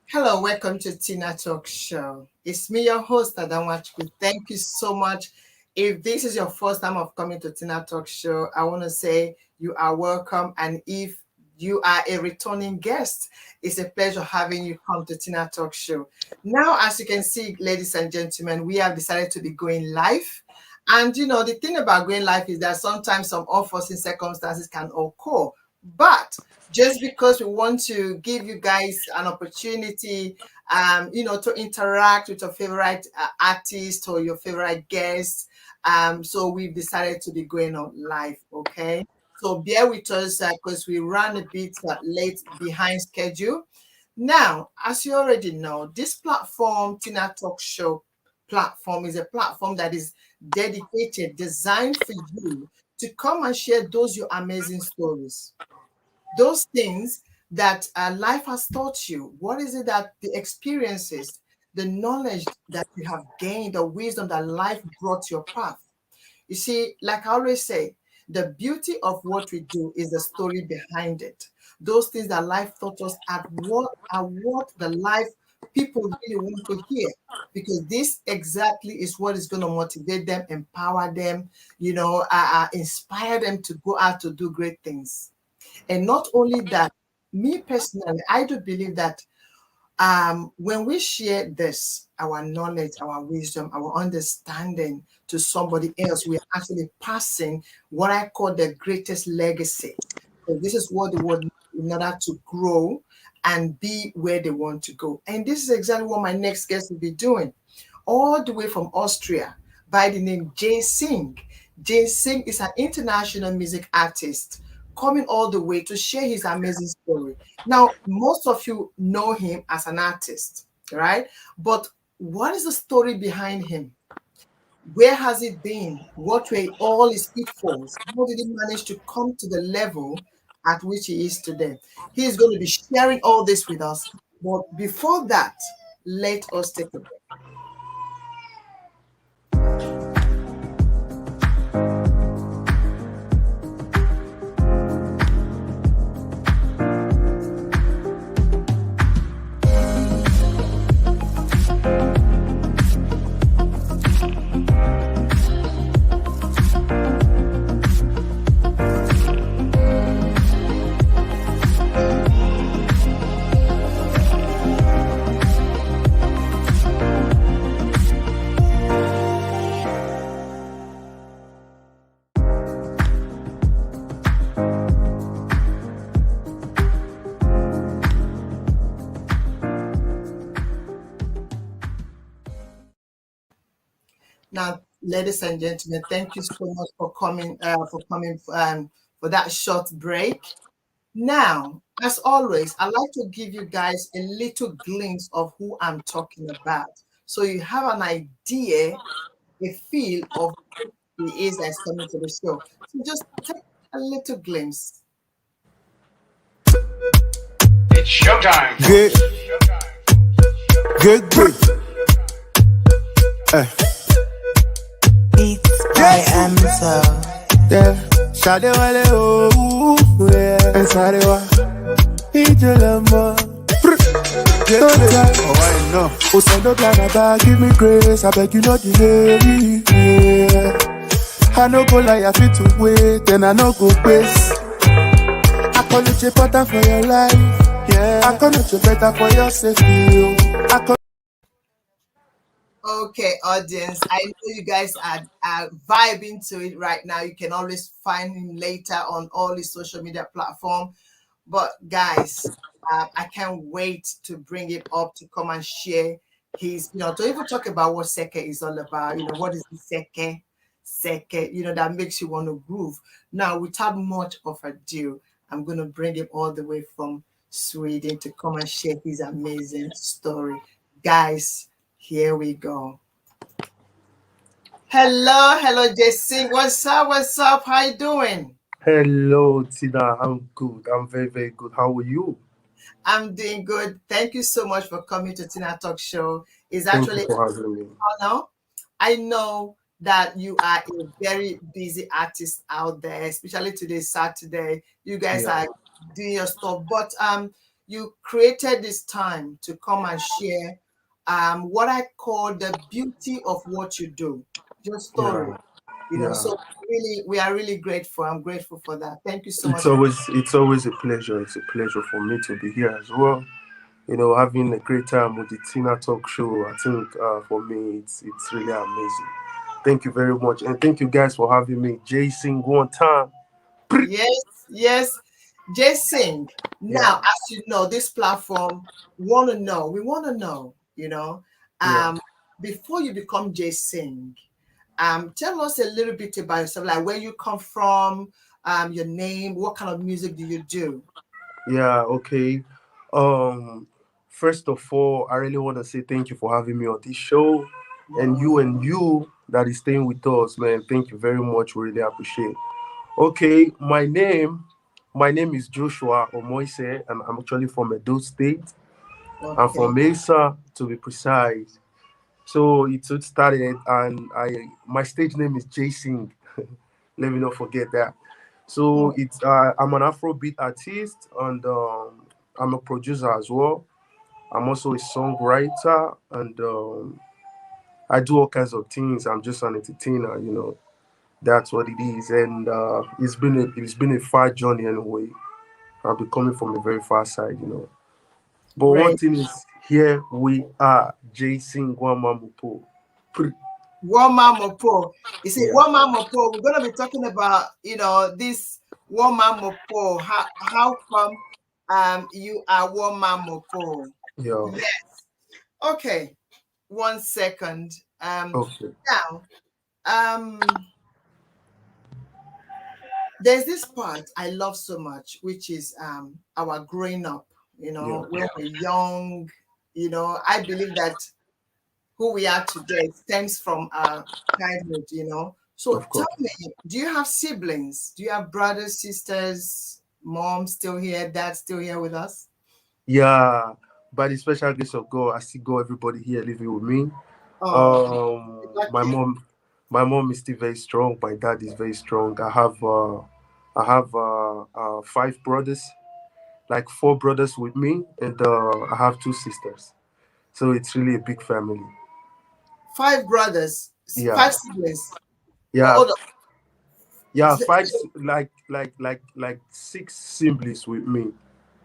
Hello, welcome to TinaTalks show. It's me, your host, Adamwachku. Thank you so much. If this is your first time of coming to TinaTalks show, I want to say you are welcome. And if you are a returning guest, it's a pleasure having you come to TinaTalks show. Now, as you can see, ladies and gentlemen, we have decided to be going live. And the thing about going live is that sometimes some unforeseen circumstances can occur. But just because we want to give you guys an opportunity, to interact with your favorite artist or your favorite guests. So we've decided to be going on live, okay? So bear with us because we ran a bit late behind schedule. Now, as you already know, this platform, Tina Talk Show platform, is a platform that is dedicated, designed for you to come and share those your amazing stories, those things that life has taught you. What is it that the experiences, the knowledge that you have gained, the wisdom that life brought your path? You see, like I always say, the beauty of what we do is the story behind it. Those things that life taught us are what the life people really want to hear. Because this exactly is what is going to motivate them, empower them, inspire them to go out to do great things. And not only that, me personally, I do believe that when we share this, our knowledge, our wisdom, our understanding to somebody else, we are actually passing what I call the greatest legacy. So this is what the world needs in order to grow and be where they want to go. And this is exactly what my next guest will be doing, all the way from Austria, by the name Jaysing. Jaysing is an international music artist coming all the way to share his amazing story. Now, most of you know him as an artist, right? But what is the story behind him? Where has it been? What were all his pitfalls? How did he manage to come to the level at which he is today? He is going to be sharing all this with us. But before that, let us take a break. Now, ladies and gentlemen, thank you so much for coming for that short break. Now, as always, I like to give you guys a little glimpse of who I'm talking about, so you have an idea, a feel of who he is that's coming to the show. So just take a little glimpse. It's showtime. Good, good. Beats by Amzo. Yeah, Shade wale oh, yeah. And Sade wa, Ijelema. Oh, I know. Oh, send no plan about, give me grace. I beg you not delay. Yeah. I no go lie, I fit to wait, and I no go waste. I call it important for your life. Yeah, I call it better for your safety. I call Okay, audience, I know you guys are vibing to it right now. You can always find him later on all his social media platform. But guys, I can't wait to bring it up to come and share to even talk about what Seke is all about. What is the Seke, that makes you want to groove. Now, without much of ado, I'm going to bring him all the way from Sweden to come and share his amazing story. Guys, here we go. Hello, Jaysing. What's up? What's up? How you doing? Hello, Tina. I'm good. I'm very, very good. How are you? I'm doing good. Thank you so much for coming to Tina Talk Show. It's Thank actually you for having me. an honor. I know that you are a very busy artist out there, especially today, Saturday. You guys Yeah. are doing your stuff. But you created this time to come and share what I call the beauty of what you do, your story. Yeah, So yeah. really, we are really grateful. I'm grateful for that. Thank you so much. It's always a pleasure. It's a pleasure for me to be here as well. Having a great time with the Tina Talk show. I think for me, it's really amazing. Thank you very much, and thank you guys for having me. Jaysing one time. Yes, yes. Jaysing. Now, Yeah, as you know, this platform we want to know, yeah, um, before you become Jaysing, tell us a little bit about yourself, like where you come from, your name, what kind of music do you do? yeah. Okay. Um, First of all, I really want to say thank you for having me on this show, and you that is staying with us, man. Thank you very much. We really appreciate. Okay, my name is Joshua Omoise, and I'm actually from Edo State. I'm Okay. from Mesa, to be precise. So it all started, and my stage name is Jaysing. Let me not forget that. So Mm, I'm an Afrobeat artist, and I'm a producer as well. I'm also a songwriter, and I do all kinds of things. I'm just an entertainer. That's what it is, and it's been a far journey anyway. I'll be coming from a very far side. But one great. thing is, here we are, Jason Guamamupo. One man mopo. You see, Yeah, one man mopo. We're gonna be talking about, this one man mopo. How come you are one man mopo? yeah. Yes. Okay. 1 second. Okay, Now, um, there's this part I love so much, which is our growing up. yeah, When we're young. I believe that who we are today stems from our childhood. So of tell course. me, do you have siblings? Do you have brothers, sisters, mom still here, dad still here with us? Yeah, by the special grace of God, I still got everybody here living with me. Oh, Um, my lucky. mom, my mom is still very strong. My dad is very strong. I have five brothers, like four brothers with me, and I have two sisters. So it's really a big family. Five brothers, Yeah, five siblings. Oh, yeah, hold on. yeah. So- Five, so- like six siblings with me.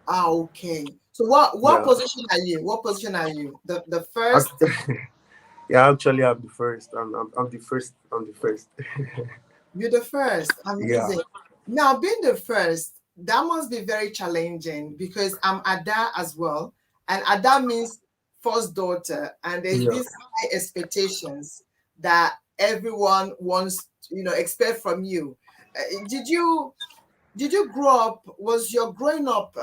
okay. So what Yeah, position are you? What position are you? The I, first? yeah. Actually, I'm the first. I'm the first. I'm the first. You're the first. Yeah, Amazing. Now, being the first, that must be very challenging because I'm Ada as well. And Ada means first daughter. And there's yeah. these high expectations that everyone wants, expect from you. Did you grow up, was your growing up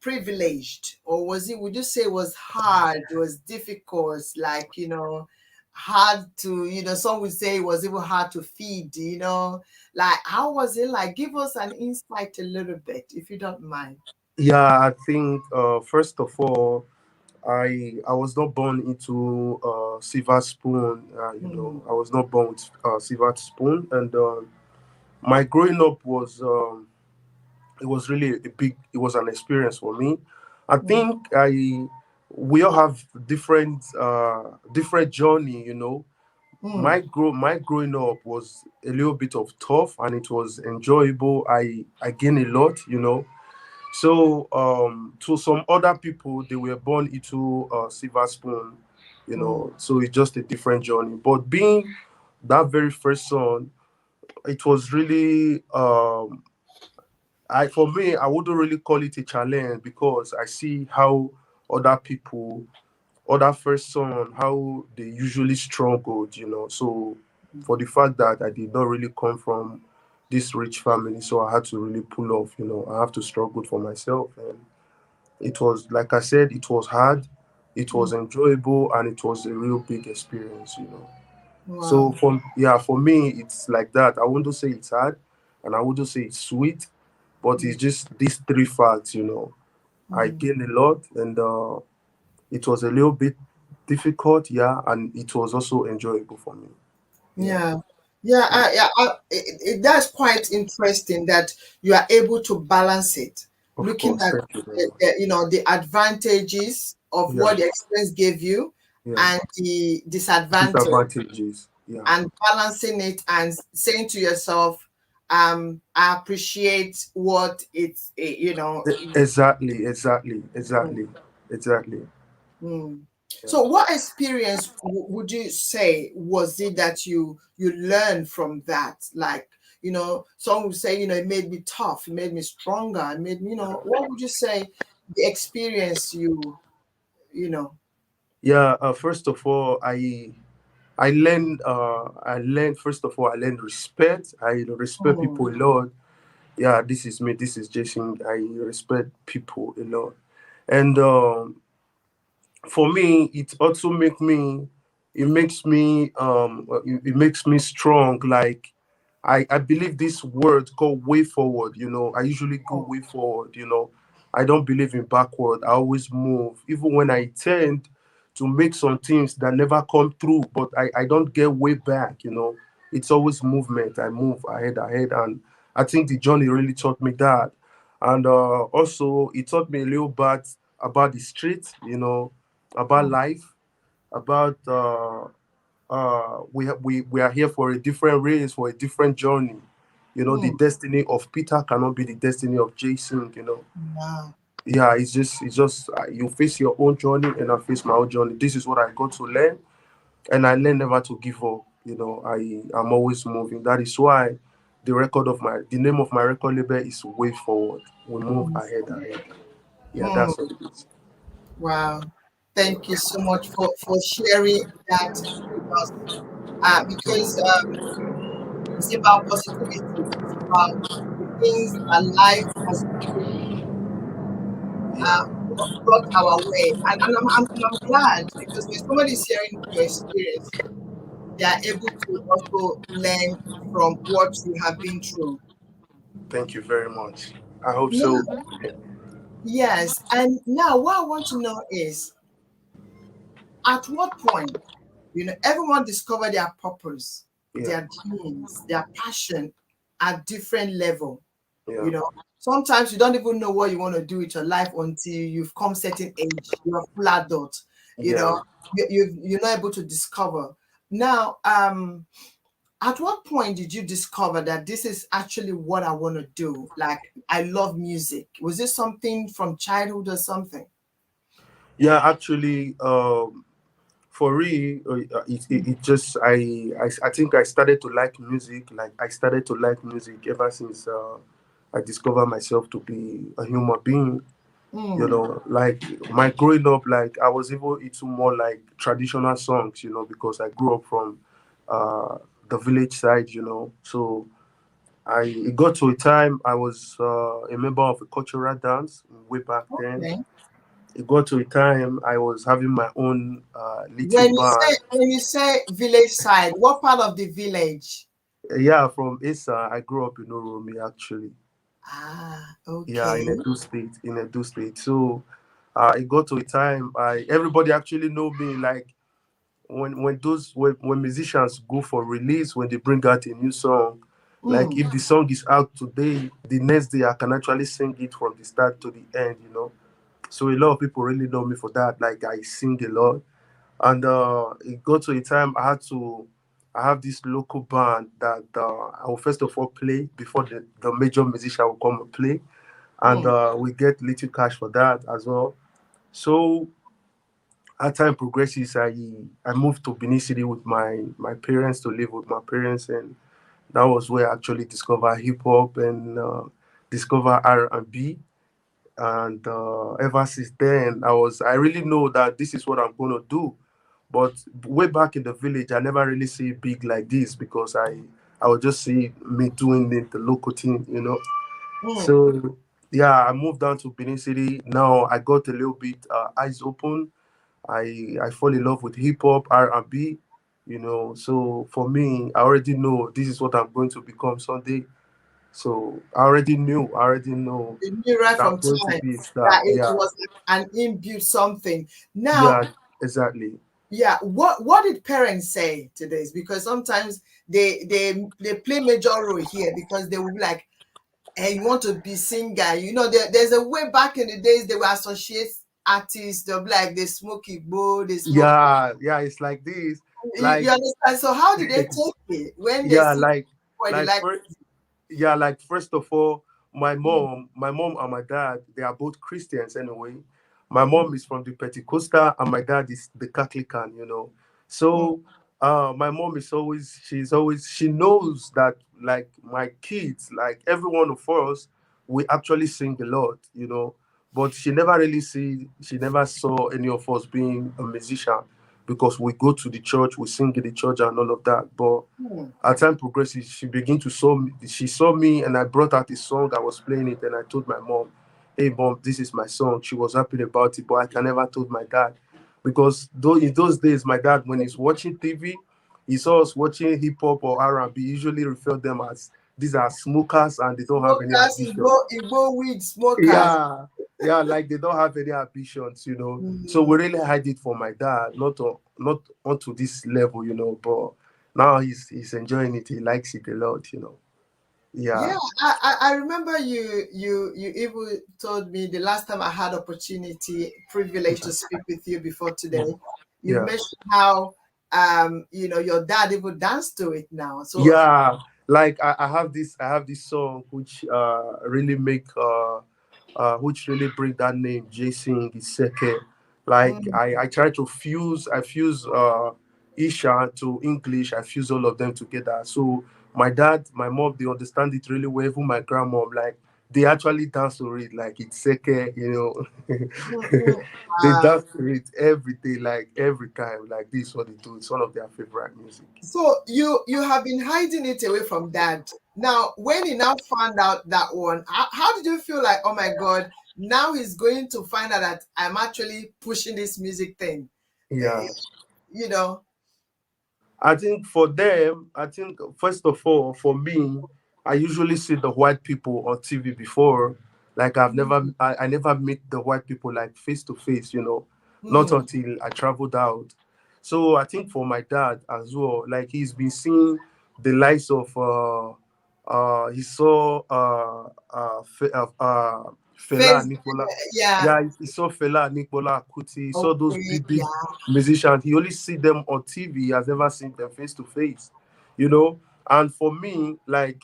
privileged, or would you say it was hard, it was difficult, like, hard to, some would say it was even hard to feed, like how was it like? Give us an insight a little bit, if you don't mind. Yeah, I think first of all, I was not born into silver spoon. Mm, I was not born with silver spoon, and my growing up was it was really it was an experience for me. I mm, think I we all have different journey. mm. My growing up was a little bit of tough, and it was enjoyable. I gained a lot. So, to some other people, they were born into a silver spoon. Mm, So it's just a different journey. But being that very first son, it was really, for me, I wouldn't really call it a challenge because I see how other people, other first son, how they usually struggled. So, for the fact that I did not really come from this rich family, so I had to really pull off. I have to struggle for myself, and it was, like I said, it was hard, it mm. was enjoyable, and it was a real big experience. So Wow. for me, it's like that. I wouldn't say it's hard, and I wouldn't say it's sweet, but Mm, it's just these three facts. I mm. gained a lot, and it was a little bit difficult, yeah, and it was also enjoyable for me. Yeah, Yeah, yeah, yeah, that's quite interesting that you are able to balance it. Of looking course. at Thank you very much. the advantages of Yeah. what the experience gave you Yeah. and the disadvantage, Disadvantages. Yeah. and balancing it and saying to yourself, I appreciate what it's, Exactly. Exactly. mm, Exactly. Exactly. mm. Yeah. So what experience would you say was it that you learned from that? Like, some would say, it made me tough, it made me stronger, it made me, what would you say the experience you know Yeah. First of all, I learned first of all I learned respect. I respect people mm, a lot. Yeah, this is me. This is Jason. I respect people a lot, and for me it also it makes me strong. Like I believe this word called way forward. I usually go way forward. I don't believe in backward. I always move, even when I tend to make some things that never come through, but I don't get way back. It's always movement. I move ahead, and I think the journey really taught me that. And also it taught me a little bit about the street, about mm, life, about we are here for a different race, for a different journey. The mm. destiny of Peter cannot be the destiny of Jason. Wow. Yeah, it's just you face your own journey and I face my own journey. This is what I got to learn, and I learn never to give up. I'm always moving. That is why the name of my record label is Way Forward. We move ahead. Yeah, Mm, that's what it is. wow. Thank you so much for sharing that with us. Because it's about positivity. It's about the things that life has Yeah. brought our way. And I'm glad because when somebody is hearing your experience, they are able to also learn from what you have been through. Thank you very much. I hope so. Now, yes. And now what I want to know is, at what point, everyone discover their purpose, Yeah. their dreams, their passion at different level. Yeah. You know, sometimes you don't even know what you want to do with your life until you've come certain age, you're a full adult, you Yeah. know, you're not able to discover. Now, at what point did you discover that this is actually what I want to do? Like, I love music. Was this something from childhood or something? Yeah. Actually, for real, it just I think I started to like music. Like I started to like music ever since I discovered myself to be a human being. Mm, Like my growing up, like I was able into more like traditional songs. Because I grew up from uh, the village side. So it got to a time I was a member of a cultural dance way back then. okay. It got to a time I was having my own little When you band. say when you say village side, what part of the village? Yeah, from Issa. I grew up in Oromi actually. Ah, Yeah, okay. in Edo State. In Edo State. So it got to a time everybody actually know me. Like when musicians go for release, when they bring out a new song, like Mm, if the song is out today, the next day I can actually sing it from the start to the end. So a lot of people really know me for that. Like I sing a lot, and it got to a time I have this local band that I will first of all play before the major musician will come and play, and mm, we get little cash for that as well. So as time progresses, I moved to Benin City with my parents, to live with my parents, and that was where I actually discovered hip hop and discover R&B. And ever since then, I really know that this is what I'm gonna do. But way back in the village, I never really see it big like this because I would just see me doing it, the local thing. mm. So yeah, I moved down to Benin City. Now I got a little bit eyes open. I fall in love with hip hop, R&B. So for me, I already know this is what I'm going to become someday. So I already know You knew right that I'm from going to time be a that star. it Yeah, was an inbuilt something. Now, yeah, exactly. yeah, what did parents say to this? Because sometimes they play major role here because they will be like, and you want to be singer. You know, there's a way back in the days they were associate artists. They'll be like they smoke igbo, they smoke. Yeah, it's like this. You Like understand? So how did they take it when they yeah, see what they like like? first, yeah, like first of all, my mom and my dad, they are both Christians anyway. My mom is from the Pentecostal and my dad is the Catholican, you know. Mm. So my mom is always she knows that like my kids, like every one of us, we actually sing a lot, you know. But she never saw any of us being a musician because we go to the church, we sing in the church and all of that. But Mm. as time progresses, she began to saw me. She saw me, and I brought out the song. I was playing it, and I told my mom, "Hey, mom, this is my song." She was happy about it, but I can never told my dad because though in those days, my dad, when he's watching TV, he saw us watching hip hop or R&B. Usually refer them as these are smokers and they don't have any Smokers, ambition. igbo weed smokers. Yeah, like they don't have any ambitions, you know. So Mm. we really hide it for my dad, not onto this level, you know. But now he's enjoying it. He likes it a lot, you know. Yeah, Yeah, I remember you even told me the last time I had opportunity, privilege to speak with you before today. You yeah, mentioned how you know your dad even danced to it now. So yeah. Like I have this song which really make which really bring that name Jaysing Iseke. Like mm, I try to fuse Isha to English. I fuse all of them together. So my dad, my mom, they understand it really well. Even my grandmom, like they actually dance to it. Like it's Seke, you know. mm, mm. They Wow. dance to it every day, like every time. Like this is what they do. It's one of their favorite music. So you have been hiding it away from dad. Now, when he now found out that one, how did you feel like, oh my God, now he's going to find out that I'm actually pushing this music thing? Yeah. Eh, you know. I think for them, I think first of all, for me, I usually see the white people on TV before. Like I never meet the white people like face to face, you know, not Hmm. until I traveled out. So I think for my dad as well, like he's been seeing the likes of he saw Fela Face, Nicola. yeah. Yeah, he saw Fela Nicola Kuti. He saw those Okay, big yeah. musicians. He only see them on TV. He has never seen them face to face, you know. And for me, like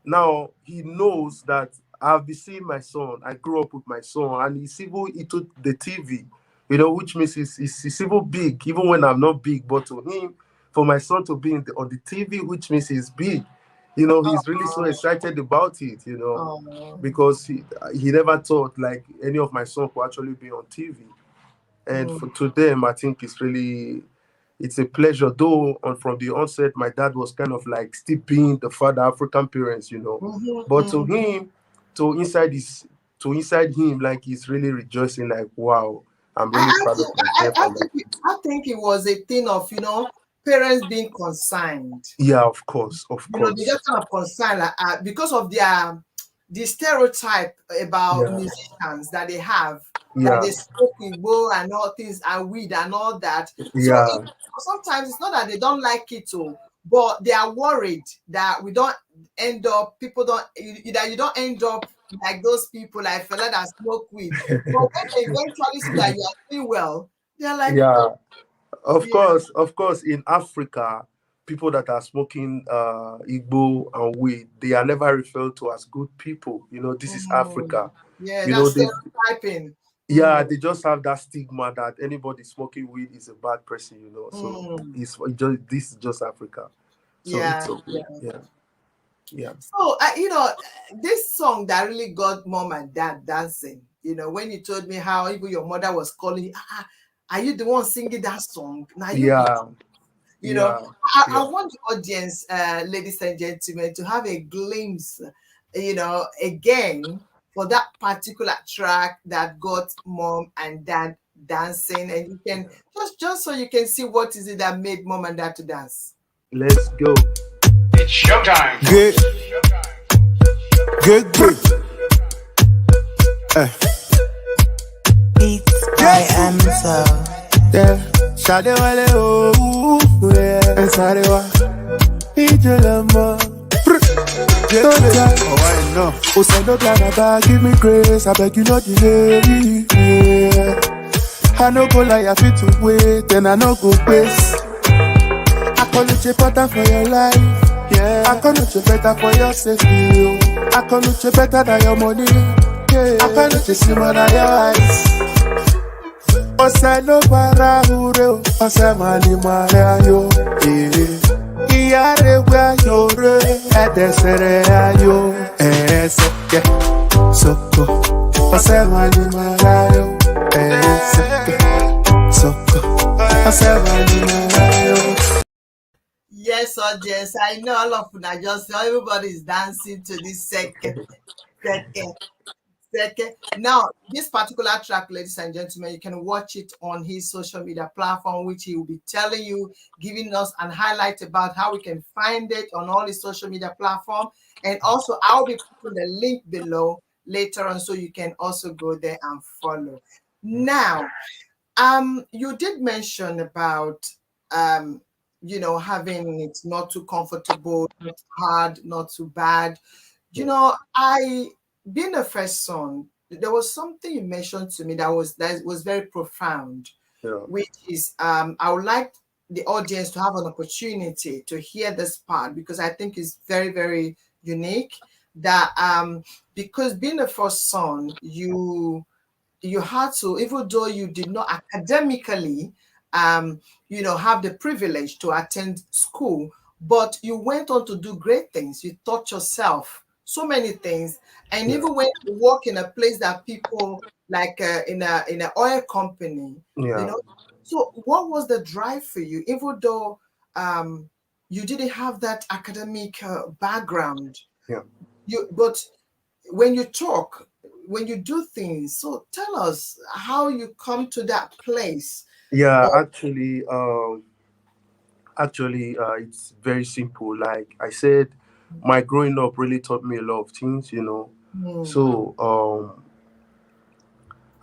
now he knows that I've been seeing my son. I grew up with my son, and he's even into the TV, you know, which means he's even big, even when I'm not big. But to him, for my son to be on the TV, which means he's big, you know, he's really so excited about it, you know, Oh. because he never thought like any of my sons could actually be on TV. And Mm. to them, I think it's a pleasure. Though from the onset, my dad was kind of like still being the father African parents, you know. Mhm, But to mhm. him, to inside his to inside him, like he's really rejoicing, like, wow, I'm really I proud of think myself and my kids. I think it was a thing of, you know, parents being concerned. Yeah, of course, of You know, they course. just kind of concerned like, because of their the stereotype about Yeah, musicians that they have, that yeah, they smoke igbo and all things and weed and all that. So yeah, sometimes it's not that they don't like it, oh, but they are worried that we don't end up people don't that you don't end up like those people like fella that smoke weed. But when they eventually see that you are doing well, they're like, yeah. oh yeah. Of course, in Africa, people that are smoking Igbo and weed, they are never referred to as good people. You know, this is Mm, Africa. yeah, You know, that's they stereotyping. yeah, Mm, they just have that stigma that anybody smoking weed is a bad person. You know, so mm, it just this is just Africa. So yeah, it's okay. yeah. Yeah, yeah, So, you know, this song that really got mom and dad dancing, you know, when you told me how even your mother was calling you, are you the one singing that song? Now you be, yeah, you know, yeah, I yeah. want the audience, ladies and gentlemen, to have a glimpse, you know, again for that particular track that got mom and dad dancing, and you can just so you can see what is it that made mom and dad to dance. Let's go. It's showtime. Get, get. Beats by Amsel. Yeah, Shade Wale, oh, yeah, and Sarewa, Ijelama, Don't tell, no. Oh, say no Canada, give me grace. I beg you no delay. Yeah. I no go lie, I fit to wait, and I no go waste. I call it better for your life. Yeah. I call it better for your safety. I call it better than your money. Yeah. I call it slimmer than your eyes. Ose no para ure, ose mali mare ayo. Iyare we ayo re, edesere ayo. Seke, soko, ose mali mare ayo. Seke, soko, ose mali mare ayo. Yes, audience. I know all of you are just everybody's dancing to this second, second. Now, this particular track, ladies and gentlemen, you can watch it on his social media platform, which he will be telling you, giving us and highlight about how we can find it on all his social media platform. And also, I'll be putting the link below later on, so you can also go there and follow. Now, you did mention about having it not too comfortable, not hard, not too bad. I being a first son, there was something you mentioned to me that was very profound, Yeah. which is I would like the audience to have an opportunity to hear this part, because I think it's very, very unique. That because being a first son, you had to, even though you did not academically, have the privilege to attend school, but you went on to do great things. You taught yourself so many things, and Yeah. even when you work in a place that people like in an oil company, you Yeah. know. So, what was the drive for you, even though you didn't have that academic background? Yeah. But when you talk, when you do things, so tell us how you come to that place. Yeah. Or, Actually, it's very simple. Like I said, my growing up really taught me a lot of things. mm, So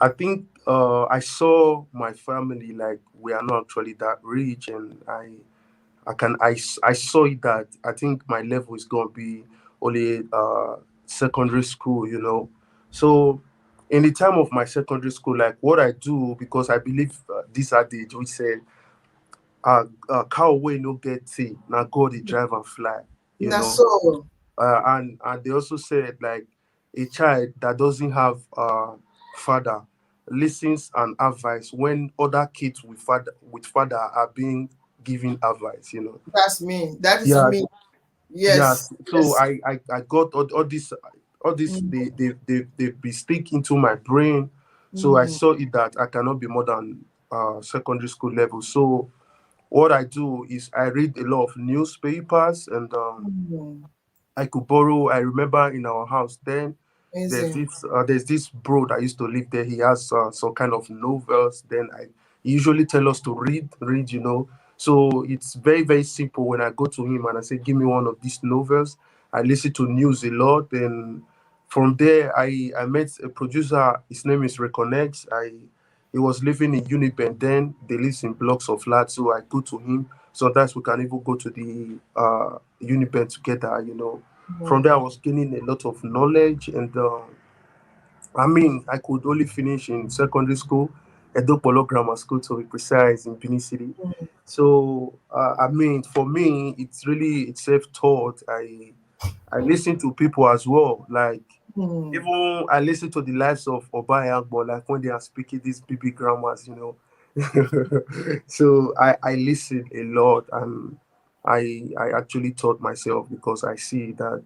I think I saw my family like we are not actually that rich, and I saw it that I think my level is gonna be only secondary school. So in the time of my secondary school, like what I do, because I believe this adage we said, cow wey no get tea, now God the drive and fly. You na know, so and they also said like a child that doesn't have father listens and advice when other kids with father are being given advice. that's me. That is Yeah. me. Yes, Yes. So yes. I got all this Mm, they be stick into my brain. So I mm, saw it that I cannot be more than secondary school level. So what I do is I read a lot of newspapers, and mm. I could borrow. I remember in our house then Amazing. there's this bro that used to live there. He has some kind of novels. Then he usually tell us to read. So it's very very simple. When I go to him and I say, give me one of these novels, I listen to news a lot. Then from there I met a producer. His name is Reconnect. He was living in Uniben then. They live in blocks of flats. So I go to him. Sometimes we can even go to the Uniben together. From Mm, there, I was gaining a lot of knowledge, and I mean, I could only finish in secondary school, Edopolo Grammar School to be precise, in Benin City. mm, So, I mean, for me, it's self-taught. I listen to people as well, like mm. even I listen to the lives of Obayagbo, like when they are speaking these BB grammars. So I listen a lot, and I actually taught myself because I see that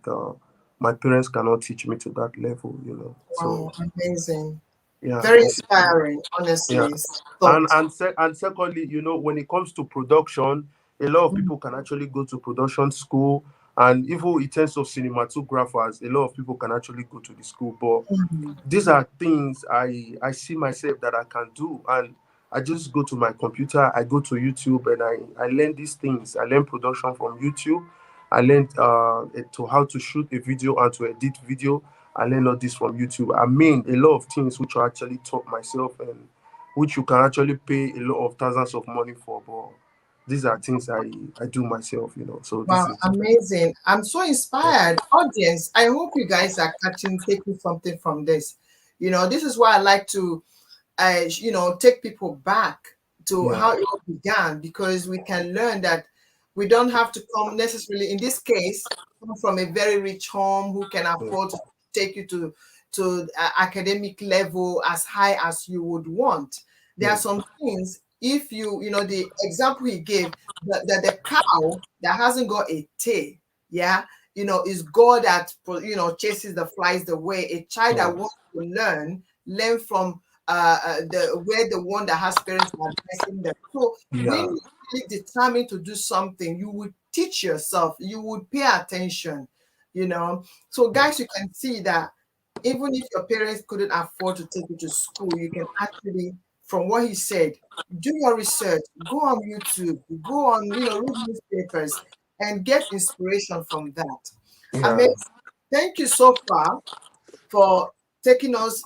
my parents cannot teach me to that level. Wow, So amazing. yeah, Very basically, inspiring, yeah. honestly. And Thought. secondly, when it comes to production, a lot of Mm, people can actually go to production school, and even in terms of cinematographers, a lot of people can actually go to the school. But mm, these are things I see myself that I can do, and I just go to my computer, I go to YouTube, and I learn these things. I learn production from YouTube. I learned to how to shoot a video and to edit video. I learned all this from YouTube. I mean, a lot of things which I actually taught myself, and which you can actually pay a lot of thousands of money for. But these are things I do myself, you know. So Wow, this is amazing. I'm so inspired. Audience, I hope you guys are taking something from this. This is why I like to take people back to yeah, how it all began, because we can learn that we don't have to come necessarily, in this case, come from a very rich home who can yeah, afford to take you to academic level as high as you would want. There are yeah, some things, if the example he gave, the cow that hasn't got a tail, yeah, is God that chases the flies the way. A child yeah, that wants to learn from the one that has parents are blessing them. So when yeah, you're really determined to do something, you would teach yourself, you would pay attention. So guys, you can see that even if your parents couldn't afford to take you to school, you can actually, from what he said, do your research, go on YouTube, go on, read newspapers and get inspiration from that. I yeah. mean, thank you so far for taking us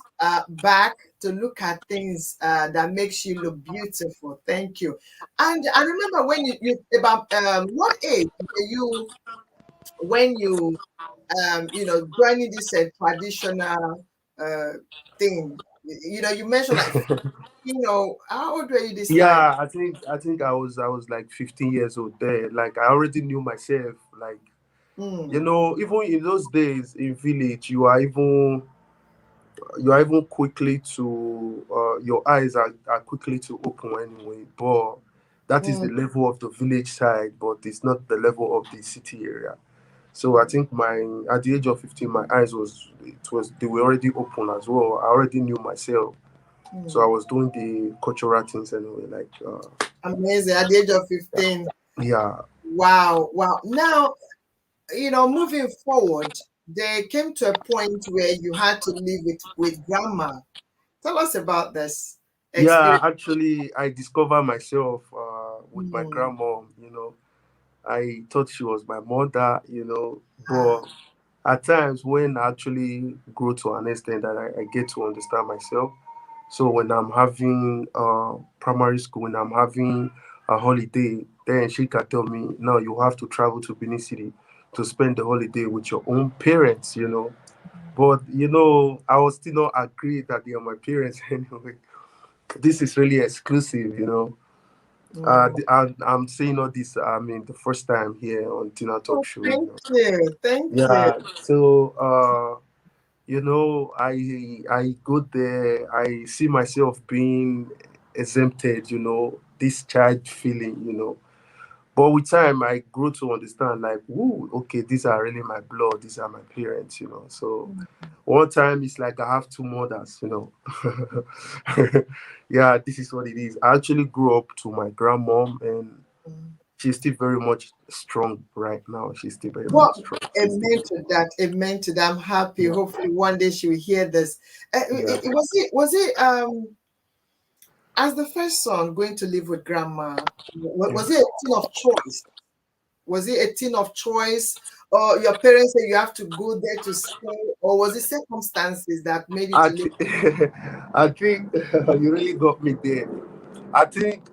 back to look at things that makes you look beautiful. Thank you. And I remember when you about what age were you when joining this traditional thing? You mentioned like, how old were you this time? Yeah, I think I was like 15 years old there. Like I already knew myself. Like, Mm, you know, even in those days in village, you are even quickly to your eyes are quickly to open anyway. But that is the mm, level of the village side, but it's not the level of the city area. So I think my at the age of 15, my eyes was they were already open as well. I already knew myself. So I mm. was doing the cultural things anyway, like Amazing. At the age of 15. yeah, Wow, wow. Now, moving forward, there came to a point where you had to live with grandma. Tell us about this yeah. experience. Actually, I discovered myself with my Mm, grandmom. I thought she was my mother. But at times when I actually grow to an extent that I get to understand myself. So when I'm having primary school, when I'm having a holiday, then she can tell me, "No, you have to travel to Benin City to spend the holiday with your own parents." But I was still not agreed that they are my parents anyway. This is really exclusive. mm. I'm saying all this. I mean, the first time here on Tina Talk Oh, Show. thank you. Thank you. Yeah. So, I go there. I see myself being exempted. This child feeling. But with time, I grow to understand, like, whoa, okay, these are really my blood. These are my parents. So one time it's like I have two mothers. Yeah, this is what it is. I actually grew up to my grandmom, and Mm. she's still very much strong right now. She's still very much Well, strong. She's still amen to that. Amen to that. I'm happy. yeah, Hopefully, one day she will hear this. yeah, Was it as the first son going to live with grandma? Was yeah. it a thing of choice? Was it a thing of choice, or your parents said you have to go there to stay, or was it circumstances that made you I, to live? th- I think you really got me there. I think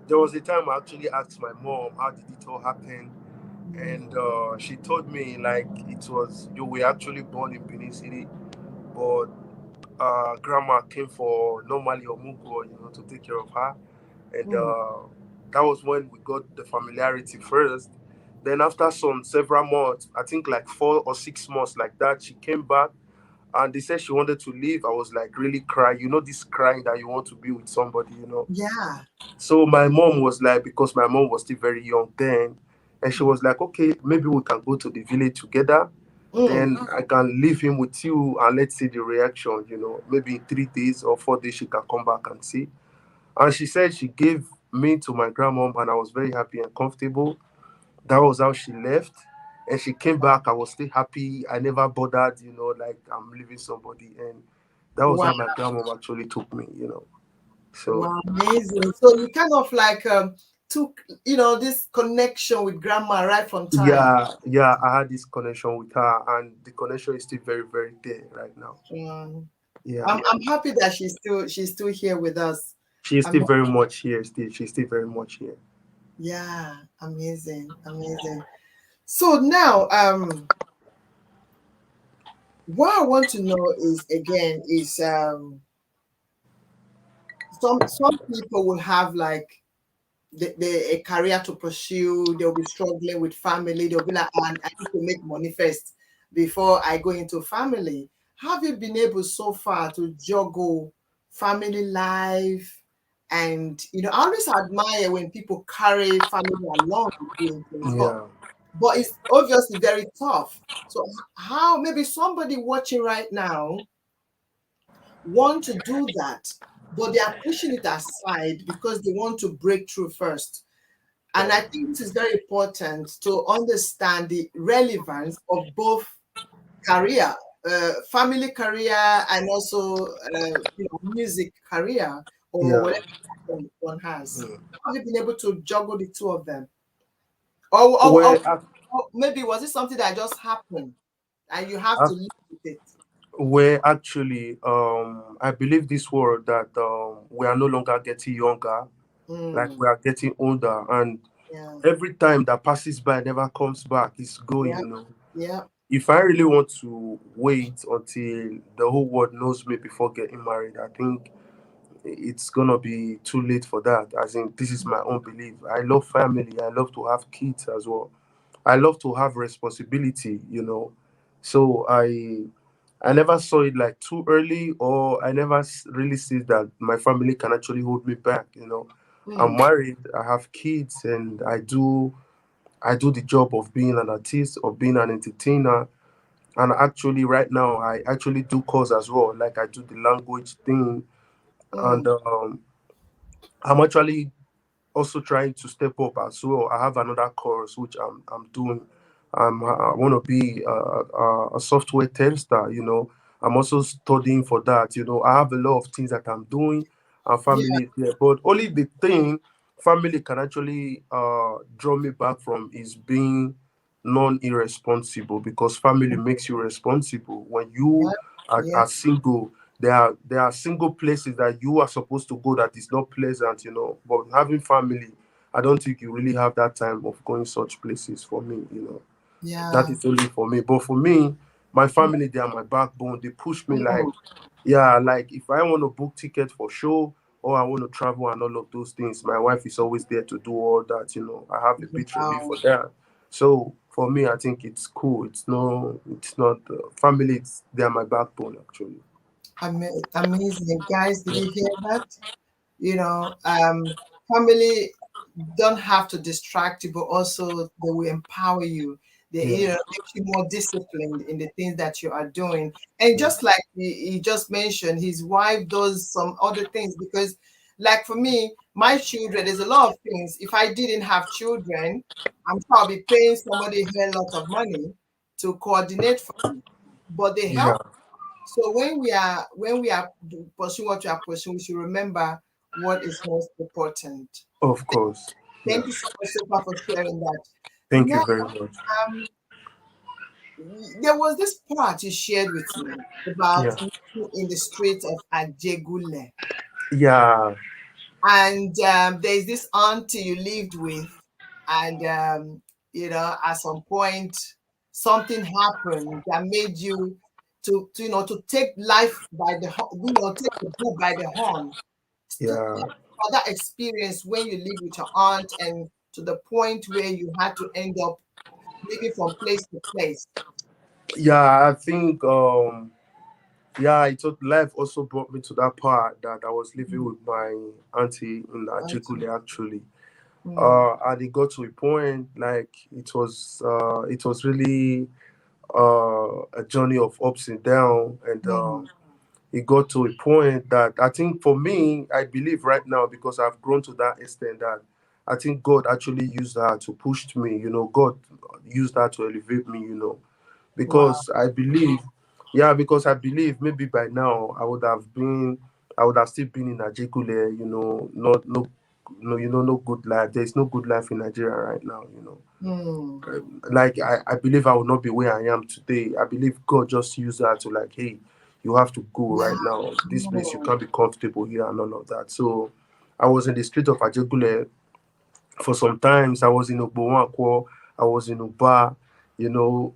there was a time I actually asked my mom how did it all happen, Mm, and she told me like it was you were actually born in Benin City, but grandma came for normally Omugo, to take care of her, and mm. that was when we got the familiarity first. Then after some several months, I think like 4 or 6 months like that, she came back and they said she wanted to leave. I was like really crying, this crying that you want to be with somebody. Yeah. So my mom was like, because my mom was still very young then, and she was like, okay, maybe we can go to the village together. Mm. Then I can leave him with you and let's see the reaction. Maybe in 3 days or 4 days she can come back and see. And she said she gave me to my grandmom and I was very happy and comfortable. That was how she left. And she came back. I was still happy. I never bothered, like I'm leaving somebody. And that was Wow. how my grandmom actually took me. So Wow. Amazing. So you kind of like took this connection with grandma right from time. yeah, yeah, I had this connection with her and the connection is still very, very there right now. Mm. Yeah. I'm happy that she's still here with us. She is I still mean, very much here. Still, she's still very much here. yeah, amazing, amazing. So now, what I want to know is again is some people will have like a career to pursue. They'll be struggling with family. They'll be like, and I need to make money first before I go into family. Have you been able so far to juggle family life? And I always admire when people carry family along with doing things, Yeah, but it's obviously very tough. So how maybe somebody watching right now want to do that, but they are pushing it aside because they want to break through first. And yeah, I think this is very important to understand the relevance of both career, family career, and also music career or yeah. whatever one has. Mm. Have you been able to juggle the two of them? Or, Well, or maybe was it something that just happened and you have to I, live with it? where actually, I believe this word that we are no longer getting younger, like Mm, we are getting older, and yeah, every time that passes by never comes back. It's going, yeah, yeah. If I really want to wait until the whole world knows me before getting married, I think it's gonna be too late for that. As in, this is my own belief. I love family. I love to have kids as well. I love to have responsibility. So I never saw it like too early, or I never really see that my family can actually hold me back. I'm Mm, married, I have kids, and I do the job of being an artist, of being an entertainer. And actually right now I actually do course as well. Like I do the language thing, and mm, I'm actually also trying to step up as well. I have another course which I'm doing. I want to be a software tester. I'm also studying for that. I have a lot of things that I'm doing, and yeah, family is there. But only the thing family can actually draw me back from is being non-irresponsible, because family makes you responsible. When yeah, you yeah, are single, there are single places that you are supposed to go that is not pleasant. But having family, I don't think you really have that time of going such places. For me, that yeah. is only for me. But for me, my family, they are my backbone. They push me like, Mm, yeah, like if I want to book ticket for show, or I want to travel and all of those things, my wife is always there to do all that. I have a bit relief for wow. that. So for me, I think it's cool. It's not family. They are my backbone actually. Amazing. Guys, did you hear that? You know, family don't have to distract you, but also they will empower you. They Yeah, make you more disciplined in the things that you are doing. And yeah, just like he just mentioned, his wife does some other things because, like for me, my children, there's a lot of things. If I didn't have children, I'm probably paying somebody a hell lot of money to coordinate for me. But they yeah. help. So when we are pursuing what we are pursuing, we should remember what is most important. Of course. Yeah. Thank you so much, Super, for sharing that. Thank you Now, very much. um, there was this part you shared with me about Yeah. living in the streets of Agegule. Yeah. And there's this auntie you lived with, and at some point something happened that made you to take life by the take the bull by the horn. Yeah. Talk about that experience when you live with your aunt and to the point where you had to end up living from place to place. Yeah. I think yeah, it took life also brought me to that part that I was living Mm, with my auntie in auntie. Ajigule actually. Mm, And it got to a point like it was really a journey of ups and downs, and mm, it got to a point that I think for me, I believe right now, because I've grown to that extent, that I think God actually used her to push me. God used her to elevate me. wow. Because I believe, yeah, because I believe maybe by now I would have still been in Ajikule. Not no no no good life. There's no good life in Nigeria right now. Mm, Like I believe I will not be where I am today. I believe God just used that to like, hey, you have to go yeah. right now. This place you Mm, can't be comfortable here and all of that. So I was in the street of Agegule for some times. I was in Obowankwo, I was in Uba, you know,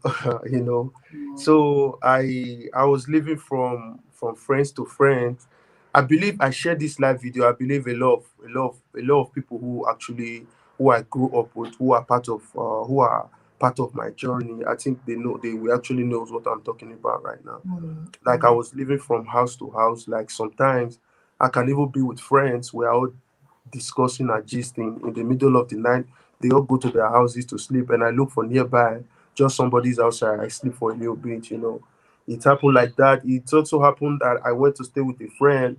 you know. So I was living from friends to friends. I believe I shared this live video. I believe a lot of people who I grew up with, who are part of my journey. I think they will actually knows what I'm talking about right now. Mm, Like I was living from house to house. Like sometimes I can even be with friends. We're all discussing and gisting in the middle of the night. They all go to their houses to sleep, and I look for nearby. Just somebody's outside. I sleep for a little bit. It happened like that. It also happened that I went to stay with a friend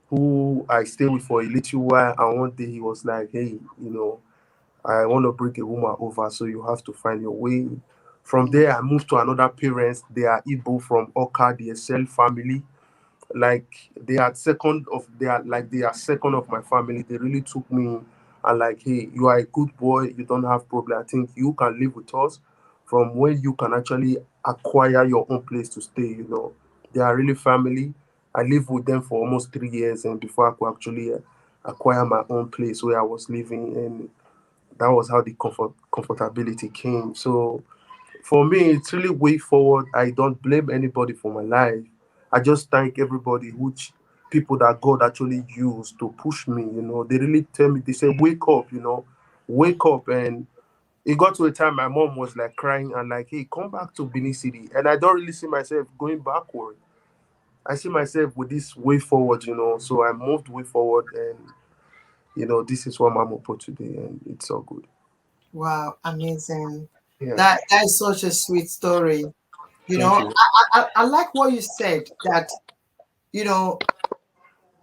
who I stayed with for a little while, and one day he was like, "Hey, I want to bring a woman over, so you have to find your way." From there, I moved to another parents. They are Igbo from Oka, the SL family. Like they are second of my family. They really took me and like, hey, you are a good boy, you don't have problem. I think you can live with us from when you can actually acquire your own place to stay. They are really family. I lived with them for almost 3 years and before I could actually acquire my own place where I was living, and that was how the comfortability came. So for me, it's really way forward. I don't blame anybody for my life. I just thank everybody, which people that God actually used to push me. They really tell me, they say, wake up, wake up. And it got to a time my mom was like crying and like, hey, come back to Benin City. And I don't really see myself going backward. I see myself with this way forward. So I moved way forward, and this is what I'm up for today, and it's all good. wow, amazing. Yeah. That is such a sweet story. Thank you. I like what you said that, you know,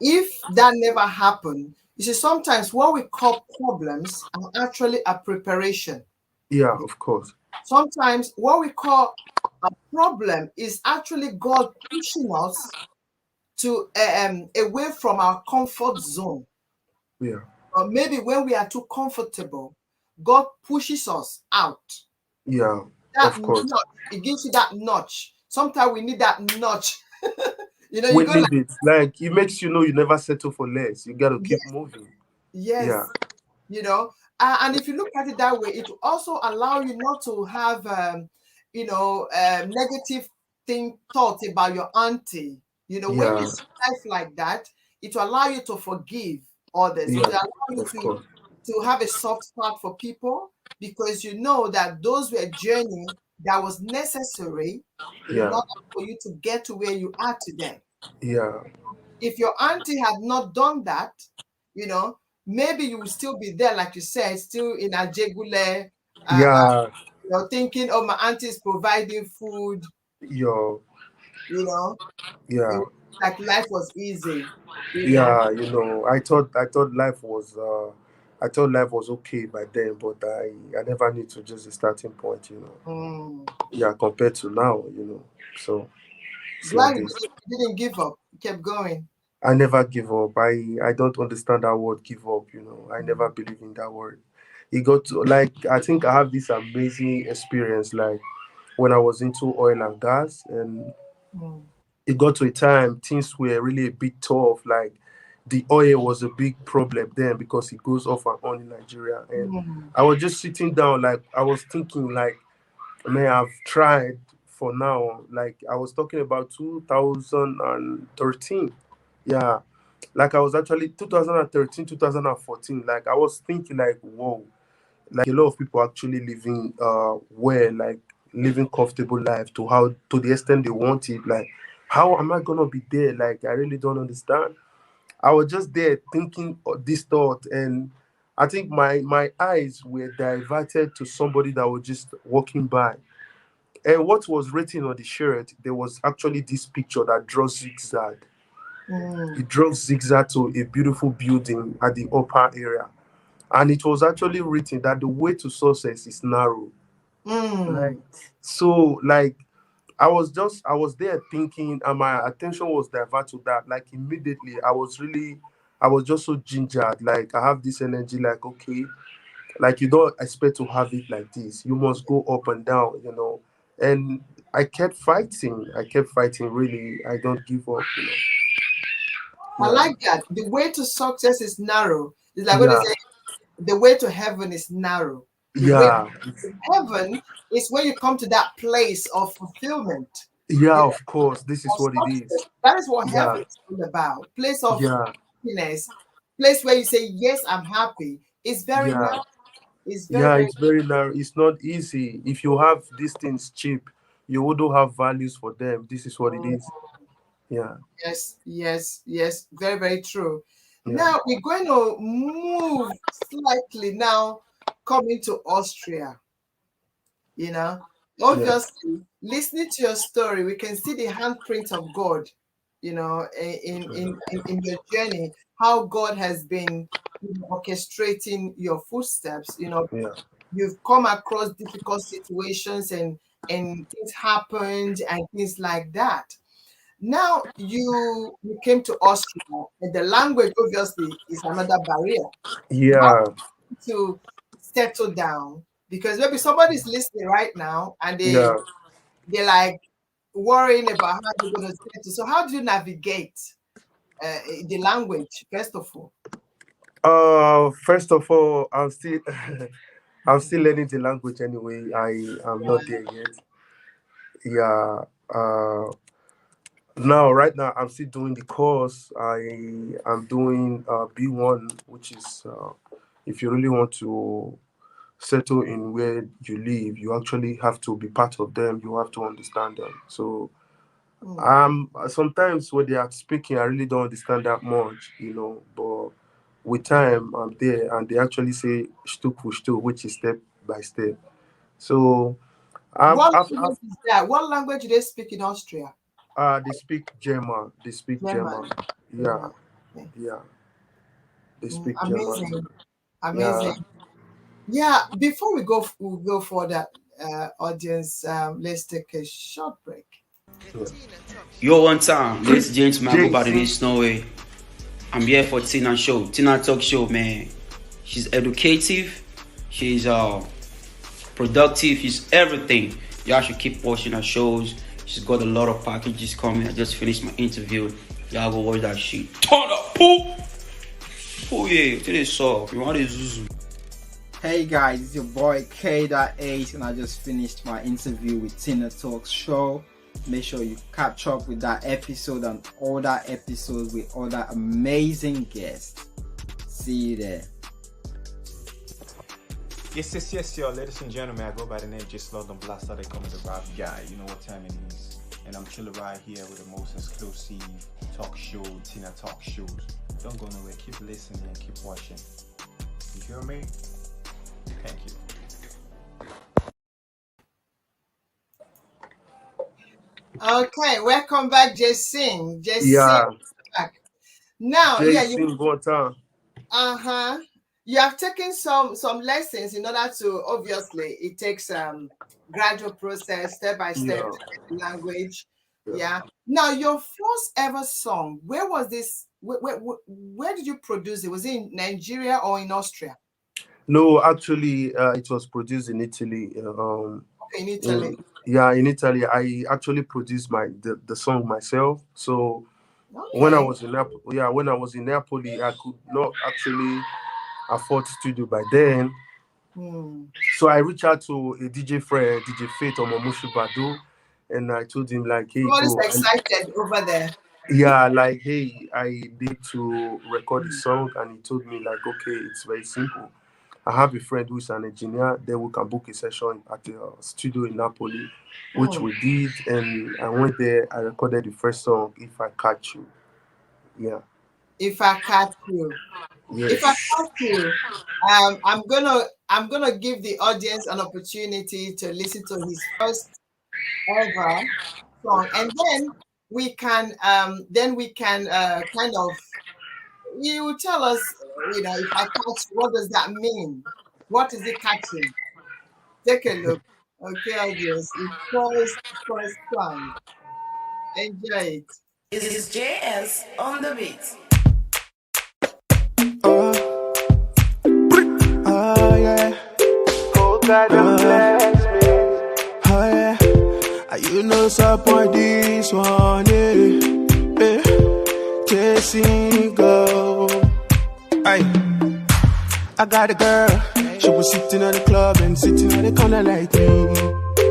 if that never happened, you see, sometimes what we call problems are actually a preparation. Yeah, of course. Sometimes what we call a problem is actually God pushing us to away from our comfort zone. Yeah. Or maybe when we are too comfortable, God pushes us out. Yeah, That of course. notch, it gives you that notch. Sometimes we need that notch. You We go like, need it. Like it makes you know you never settle for less. You gotta keep yes, moving. Yeah, yes, and if you look at it that way, it will also allow you not to have negative thoughts about your auntie. When you yeah, see life like that, it will allow you to forgive others. It will yeah, allow you of to course. have a soft spot for people, because you know that those were journey that was necessary in Yeah, order for you to get to where you are today. yeah, If your auntie had not done that, you know, maybe you will still be there, like you said, still in Ajegule, yeah, thinking, oh, my auntie is providing food, yo, you know, it yeah, was like life was easy, you know. yeah. I thought life was okay by then, but I never knew to just a starting point. Mm. Yeah, compared to now. So it's like Glad this. you didn't give up, you kept going. I never give up. I don't understand that word give up. I never Mm. believe in that word. It got to like I think I have this amazing experience like when I was into oil and gas, and Mm. it got to a time things were really a bit tough. Like the oil was a big problem then because it goes off and on in Nigeria. And Mm. I was just sitting down, like I was thinking like, man, I've tried for now. Like I was talking about 2013. Yeah, like I was actually 2013, 2014. Like I was thinking like, whoa, like a lot of people actually living well, like living comfortable life to the extent they want it. Like how am I gonna be there? Like I really don't understand. I was just there thinking of this thought, and I think my eyes were diverted to somebody that was just walking by. And what was written on the shirt, there was actually this picture that draws zigzag. Mm. It draws zigzag to a beautiful building at the upper area. And it was actually written that the way to success is narrow. Like Mm. so, like I was there thinking, and my attention was diverted to that. Like immediately, I was just so gingered. Like I have this energy. Like okay, like you don't expect to have it like this. You must go up and down. And I kept fighting. I kept fighting. Really, I don't give up. I like that. The way to success is narrow. It's like what they Yeah, say, the way to heaven is narrow. The way yeah, to heaven is when you come to that place of fulfillment, yeah. you know, Of course, this is of what it success. is. That is what Yeah, heaven is all about. Place of yeah, happiness, place where you say, yes, I'm happy. It's very yeah, narrow. It's very, yeah. very It's very narrow. It's not easy. If you have these things cheap, you wouldn't have values for them. This is what it narrow. is. Yeah, Yes, yes, yes. Very, very true. yeah, Now we're going to move slightly now, coming to Austria. You know, yeah, obviously, listening to your story, we can see the handprint of God, in your journey, how God has been orchestrating your footsteps. yeah, You've come across difficult situations and things happened and things like that. Now you came to Austria, and the language obviously is another barrier. How yeah, to settle down? Because maybe somebody's listening right now and yeah. they're like worrying about how they're going to settle. So how do you navigate the language first of all? First of all, I'm still I'm still learning the language anyway. I am not there yet. Yeah. Now, right now, I'm still doing the course. I am doing B1, which is if you really want to settle in where you live, you actually have to be part of them. You have to understand them. So, Hmm. sometimes when they are speaking, I really don't understand that much, But with time, I'm there, and they actually say "Stück für Stück," which is step by step. So, What I've language is that? What language do they speak in Austria? they speak German. They speak German. German. Yeah, German. Okay. yeah. They speak German. Amazing. Yeah, Amazing. Yeah, before we go for that audience, let's take a short break. yeah. Yo, one time, ladies and gentlemen, I go by the name Jaysing. Snowy. I'm here for Tina Show, Tina Talk Show, man. She's educative, she's productive, she's everything. Y'all should keep watching her shows. She's got a lot of packages coming. I just finished my interview. Y'all go watch that shit. Turn up, poo! Oh yeah, today so you want this Zuzu. Hey guys, it's your boy K.H and I just finished my interview with TinaTalks show. Make sure you catch up with that episode and other episodes with other amazing guests. See you there. Yes, yo, ladies and gentlemen, I go by the name Just London Blaster. They call me the rap guy. You know what time it is. And I'm chilling right here with the most exclusive talk show, Tina Talk shows. Don't go nowhere. Keep listening and keep watching. You hear me? Thank you. Okay, welcome back, Jaysing. Jaysing Yeah, back. Now, yeah, Jaysing one time. uh-huh. You have taken some lessons in order to, obviously it takes gradual process, step by step Yeah, to get the language. yeah. Yeah. Now, your first ever song, where was this? Where did you produce it? Was it in Nigeria or in Austria? No, actually, it was produced in Italy. Okay, in Italy. In Italy, I actually produced the song myself. So when I Okay. was in when I was in Napoli, I could not actually afford studio by then. Hmm. So I reached out to a DJ friend, DJ Faith on Momushi Badu, and I told him like, hey Everybody's bro, excited over there. like, hey, I need to record the song, and he told me like, okay, it's very simple. I have a friend who's an engineer. Then we can book a session at the studio in Napoli, which we did. And I went there. I recorded the first song, "If I Catch You." Yeah. If I catch you. If I Yes. catch you, I'm gonna give the audience an opportunity to listen to his first ever song, and then we can kind of, you will tell us, if I catch you, what does that mean? What is it catching? Take a look. Okay, audience. It's first song. Enjoy it. Is JS on the beat. Oh yeah. Oh God, bless me. Oh yeah. You know support this one, yeah. Yeah. Jaysing, go. Aye. I got a girl, she was sitting at the club and sitting at the corner like me,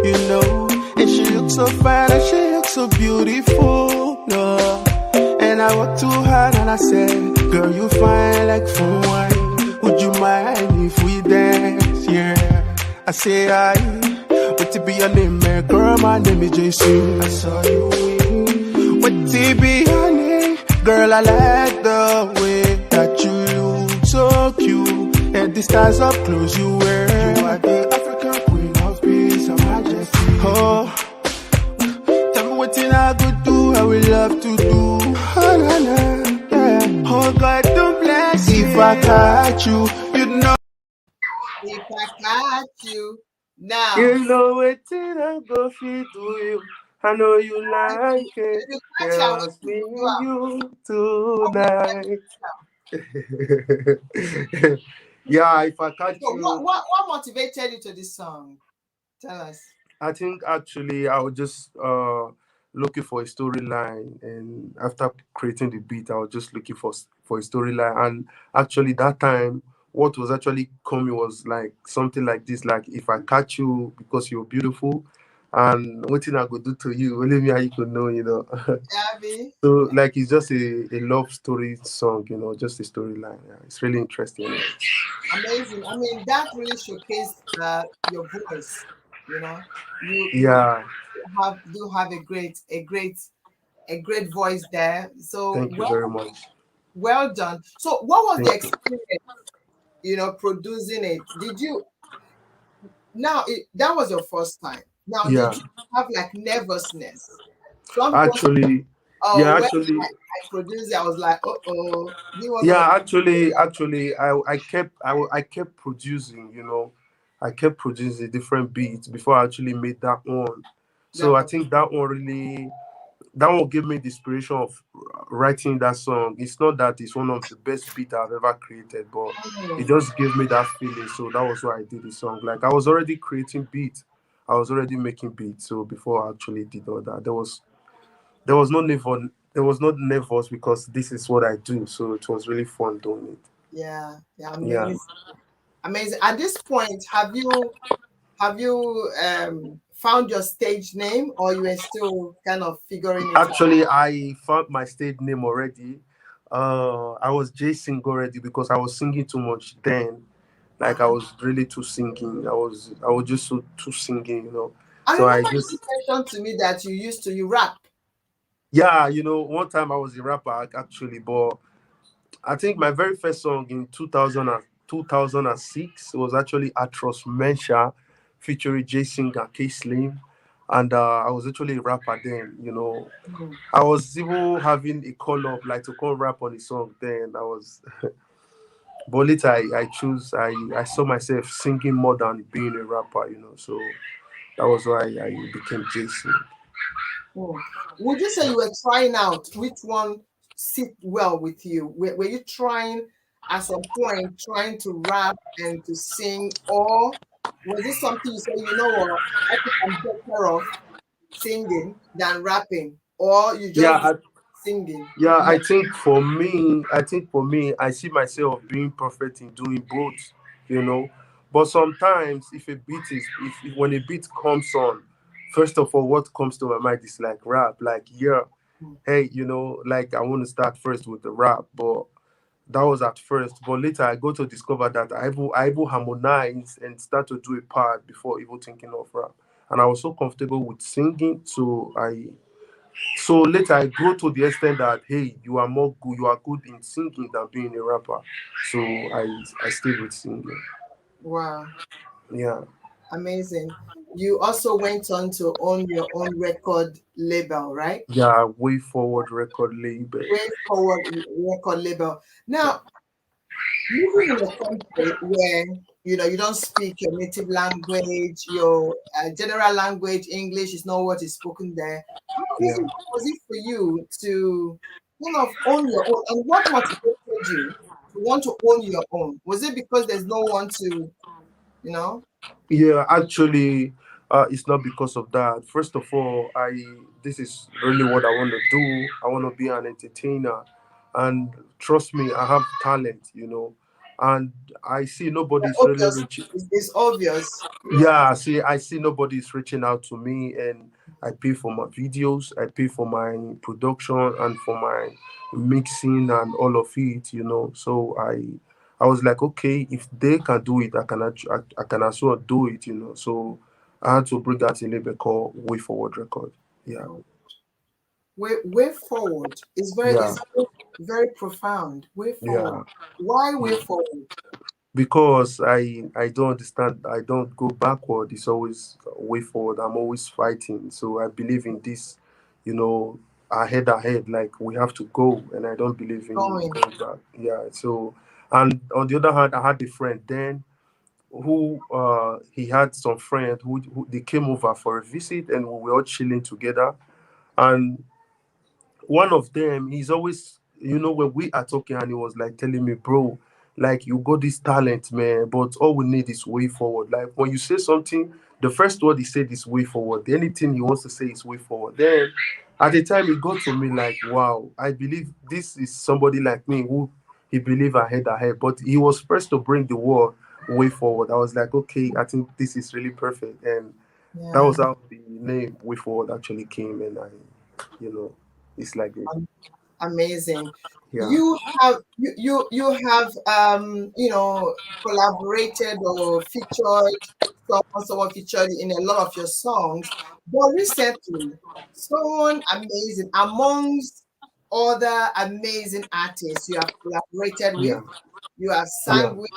you know. And she looks so fine and she looks so beautiful, no. And I worked too hard and I said, girl, you fine like fun wine. Would you mind if we dance, yeah? I say, what to be your name, man? Girl, my name is Jaysing. I saw you win. What to be your name? Girl, I like the way that you look so cute. And the stars up close you wear. You are the African queen of peace and majesty. Oh, tell me what I could do, I will love to do. Oh, na, na, yeah. Oh God, don't bless you. If I catch you, you know. If I catch you now, You know what I go fit to you. I know you like it. if you catch you, I will Just speak me to you and out. you What will you tonight. Yeah, if I catch So you, what motivated you to this song? Tell us. I think actually I was just looking for a storyline, and after creating the beat, I was just looking for a storyline. And actually, that time, what was actually coming was like something like this: like if I catch you because you're beautiful, and what thing I could do to you, only me and you could know, you know. Abby? So like it's just a love story song, you know, just a storyline. Yeah, it's really interesting. Amazing. I mean, that really showcased your voice. You know, you Yeah, have a great voice there. So thank you very much. well done. So what was the Thank you. experience? You know, producing it. Did you that was your first time? Now, Yeah, did you have like nervousness? Some people say, actually, oh, yeah, when actually, I produced it, I was like, oh, you want to. yeah, actually, I kept producing, you know, I kept producing different beats before I actually made that one. So That I was, think that one gave me the inspiration of writing that song. It's not that it's one of the best beats I've ever created, but it mm, just gave me that feeling. So that was why I did the song. Like I was already creating beats, I was already making beats. So before I actually did all that, there was no nervous. There was not nervous because this is what I do. So it was really fun doing it. yeah, Yeah. amazing, amazing. At this point, have you found your stage name, or you are still kind of figuring it out? Actually, I found my stage name already. I was Jaysing already because I was singing too much then. Like I Uh-huh. was really too singing. I was just so too singing, you know. I So I remember just you mentioned to me that you rap. yeah, you know, one time I was a rapper actually, but I think my very first song in 2006 was actually Atros Mensha featuring Jason and K Slim. And I was actually a rapper then, you know. Mm, I was even having a call up like to come rap on the song then. But later I saw myself singing more than being a rapper, you know. So that was why I became Jason. mm. Would you say you were trying out which one sit well with you? Were you trying at some point trying to rap and to sing, or was it something you say, you know what, I think I'm better off singing than rapping, or you Yeah, just I, singing? yeah. Yeah. I think for me, I see myself being perfect in doing both, you know. But sometimes, when a beat comes on, first of all, what comes to my mind is like rap, like yeah, Mm. hey, you know, like I want to start first with the rap, but that was at first. But later, I got to discover that I even harmonize and start to do a part before even thinking of rap. And I was so comfortable with singing, so later I grew to the extent that hey, you are good in singing than being a rapper. So I stayed with singing. Wow, Yeah. amazing. You also went on to own your own record label, right? Yeah, Way Forward record label. Way forward record label. Now, living in a country where you don't speak your native language, your general language, English is not what is spoken there. How Yeah. easy was it for you to kind of own your own? And what motivated you to want to own your own? Was it because there's no one to, you know? Yeah, actually, it's not because of that. First of all, I this is really what I want to do. I want to be an entertainer. and trust me, I have talent, and I see nobody's really Obvious. reaching. It's obvious. Yeah, see, I see nobody's reaching out to me, and I pay for my videos, I pay for my production and for my mixing and all of it. So I was like, okay, if they can do it, I can as well do it. So I had to bring out a label called Way Forward Record. Yeah, Way forward is yeah, very profound. Way forward. yeah. Why way forward? Because I don't understand. I don't go backward. It's always way forward. I'm always fighting. So I believe in this, you know, ahead. Like we have to go, and I don't believe in Going. going back. Yeah. So, and on the other hand, I had a friend then who he had some friend who they came over for a visit, and we were all chilling together. And one of them, he's always, when we are talking, and he was like telling me, bro, like you got this talent, man, but all we need is way forward. Like when you say something, the first word he said is way forward. Anything he wants to say is way forward. Then at the time it got to me like, wow, I believe this is somebody like me who he believe ahead. But he was first to bring the word way forward. I was like, okay, I think this is really perfect. And that was Yeah. how the name way forward actually came, and you know, it's like it. Amazing. Yeah. You have collaborated or featured someone featured in a lot of your songs, but recently someone amazing amongst other amazing artists you have collaborated with, Yeah. you have Yeah. sang with,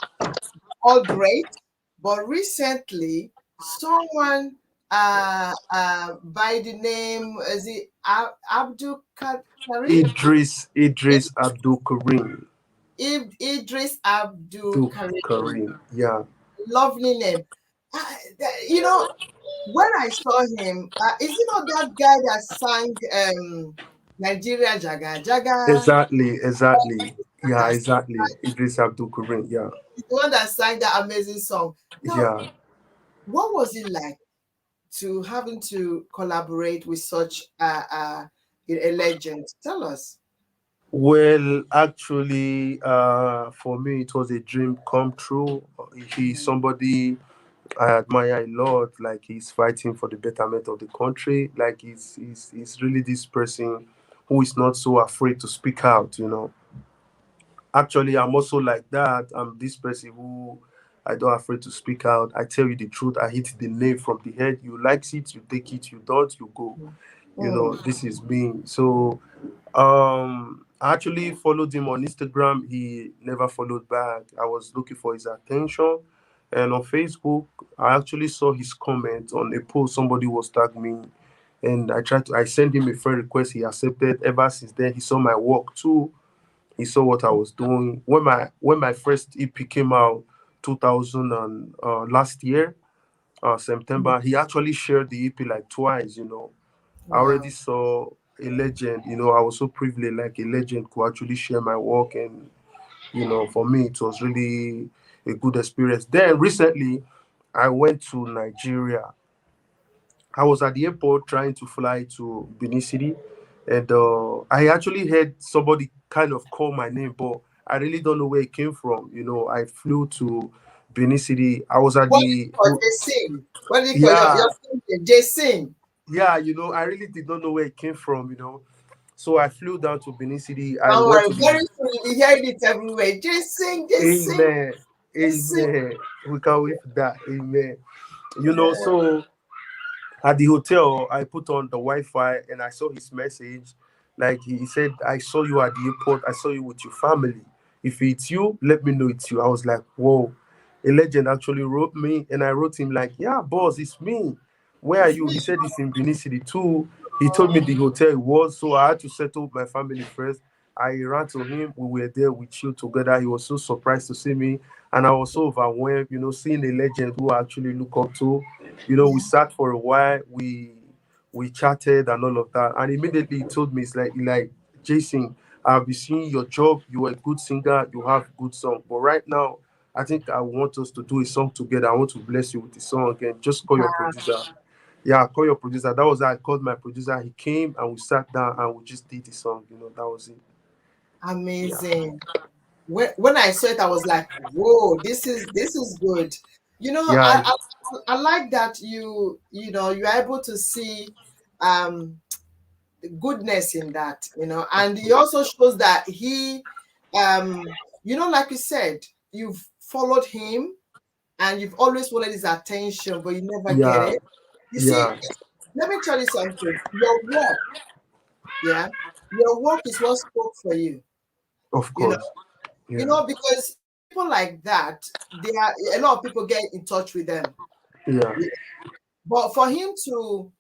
all great, but recently someone by the name is it Abdul Karim? Idris Abdul Karim. Idris Abdul Abdul Karim. Karim. Yeah. Lovely name. You know, when I saw him, is he not that guy that sang Nigeria Jaga Jaga? Exactly. Yeah, That's exactly. Idris Abdul Karim. Yeah. the one that sang that amazing song. Now, Yeah. what was it like to having to collaborate with such a legend? Tell us. Well, actually, for me, it was a dream come true. He's somebody I admire a lot. Like he's fighting for the betterment of the country. Like he's really this person who is not so afraid to speak out. Actually, I'm also like that. I'm this person who I don't afraid to speak out. I tell you the truth. I hit the nail from the head. You like it, you take it. You don't, you go. Mm, This is me. So I actually followed him on Instagram. He never followed back. I was looking for his attention. And on Facebook, I actually saw his comment on a post somebody was tagging me. And I sent him a friend request. He accepted. Ever since then, he saw my work too. He saw what I was doing. When my first EP came out, 2000 and last year, September, he actually shared the EP like twice. I already wow. saw a legend. I was so privileged, like a legend could actually share my work, and for me, it was really a good experience. Then recently, I went to Nigeria. I was at the airport trying to fly to Benin City, and I actually heard somebody kind of call my name, but I really don't know where it came from. I flew to Benin City. I was at What do you the call Jaysing? What do you call yeah, your name? Jaysing? yeah. I really did not know where it came from. So I flew down to Benin City. I Don't went worry, to very the soon you'll be hearing it everywhere. Jaysing, Jaysing, Amen. Jaysing. Amen. We can wait for that. Amen. So at the hotel, I put on the Wi-Fi and I saw his message. Like he said, I saw you at the airport. I saw you with your family. If it's you, let me know it's you. I was like, whoa. A legend actually wrote me, and I wrote him like, yeah, boss, it's me. Where are It's you? me. He said it's in Benin City too. He told me Oh, the hotel it was, so I had to settle my family first. I ran to him. We were there. We chilled together. He was so surprised to see me, and I was so overwhelmed. Seeing a legend who I actually look up to. We yeah. sat for a while. We chatted and all of that, and immediately he told me, it's like Jason, I've been seeing your job. You are a good singer. You have good song, but right now, I think I want us to do a song together. I want to bless you with the song, and just call your producer. Yeah, call your producer. That was how I called my producer. He came and we sat down and we just did the song. That was it. Amazing. When I saw it, I was like, "Whoa, this is good." You know, Yeah, I like that you're able to see um goodness in that, and he also shows that like you said, you've followed him and you've always wanted his attention, but you never get yeah, it. You see, yeah. let me tell you something. Yeah, your work is what spoke for you. Of You know, course. Yeah, because people like that, there are a lot of people get in touch with them. yeah, But for him to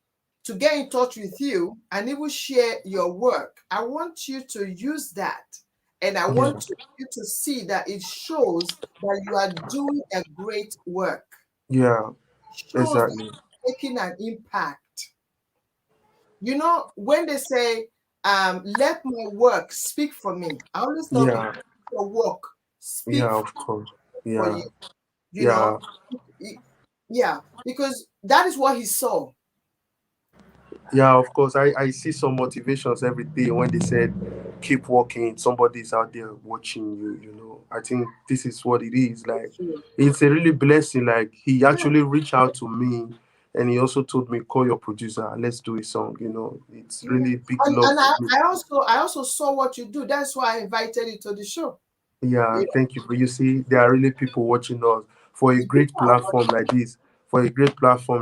get in touch with you and even share your work, I want you to use that. And I yeah, want you to see that it shows that you are doing a great work. yeah. Shows that Exactly. you're making an impact. When they say, let my work speak for me, I always tell people, Yeah, your work yeah. speak Of course. for Yeah, you. You yeah. know, yeah, because that is what he saw. Yeah, of course. I see some motivations every day when they said keep walking, somebody's out there watching you, I think this is what it is. Like it's a really blessing. Like he Yeah. actually reached out to me and he also told me, call your producer, let's do a song. It's Yeah. really big love And for me. I also saw what you do. That's why I invited you to the show. Yeah, You thank you. But you see, there are really people watching us for a the people great are platform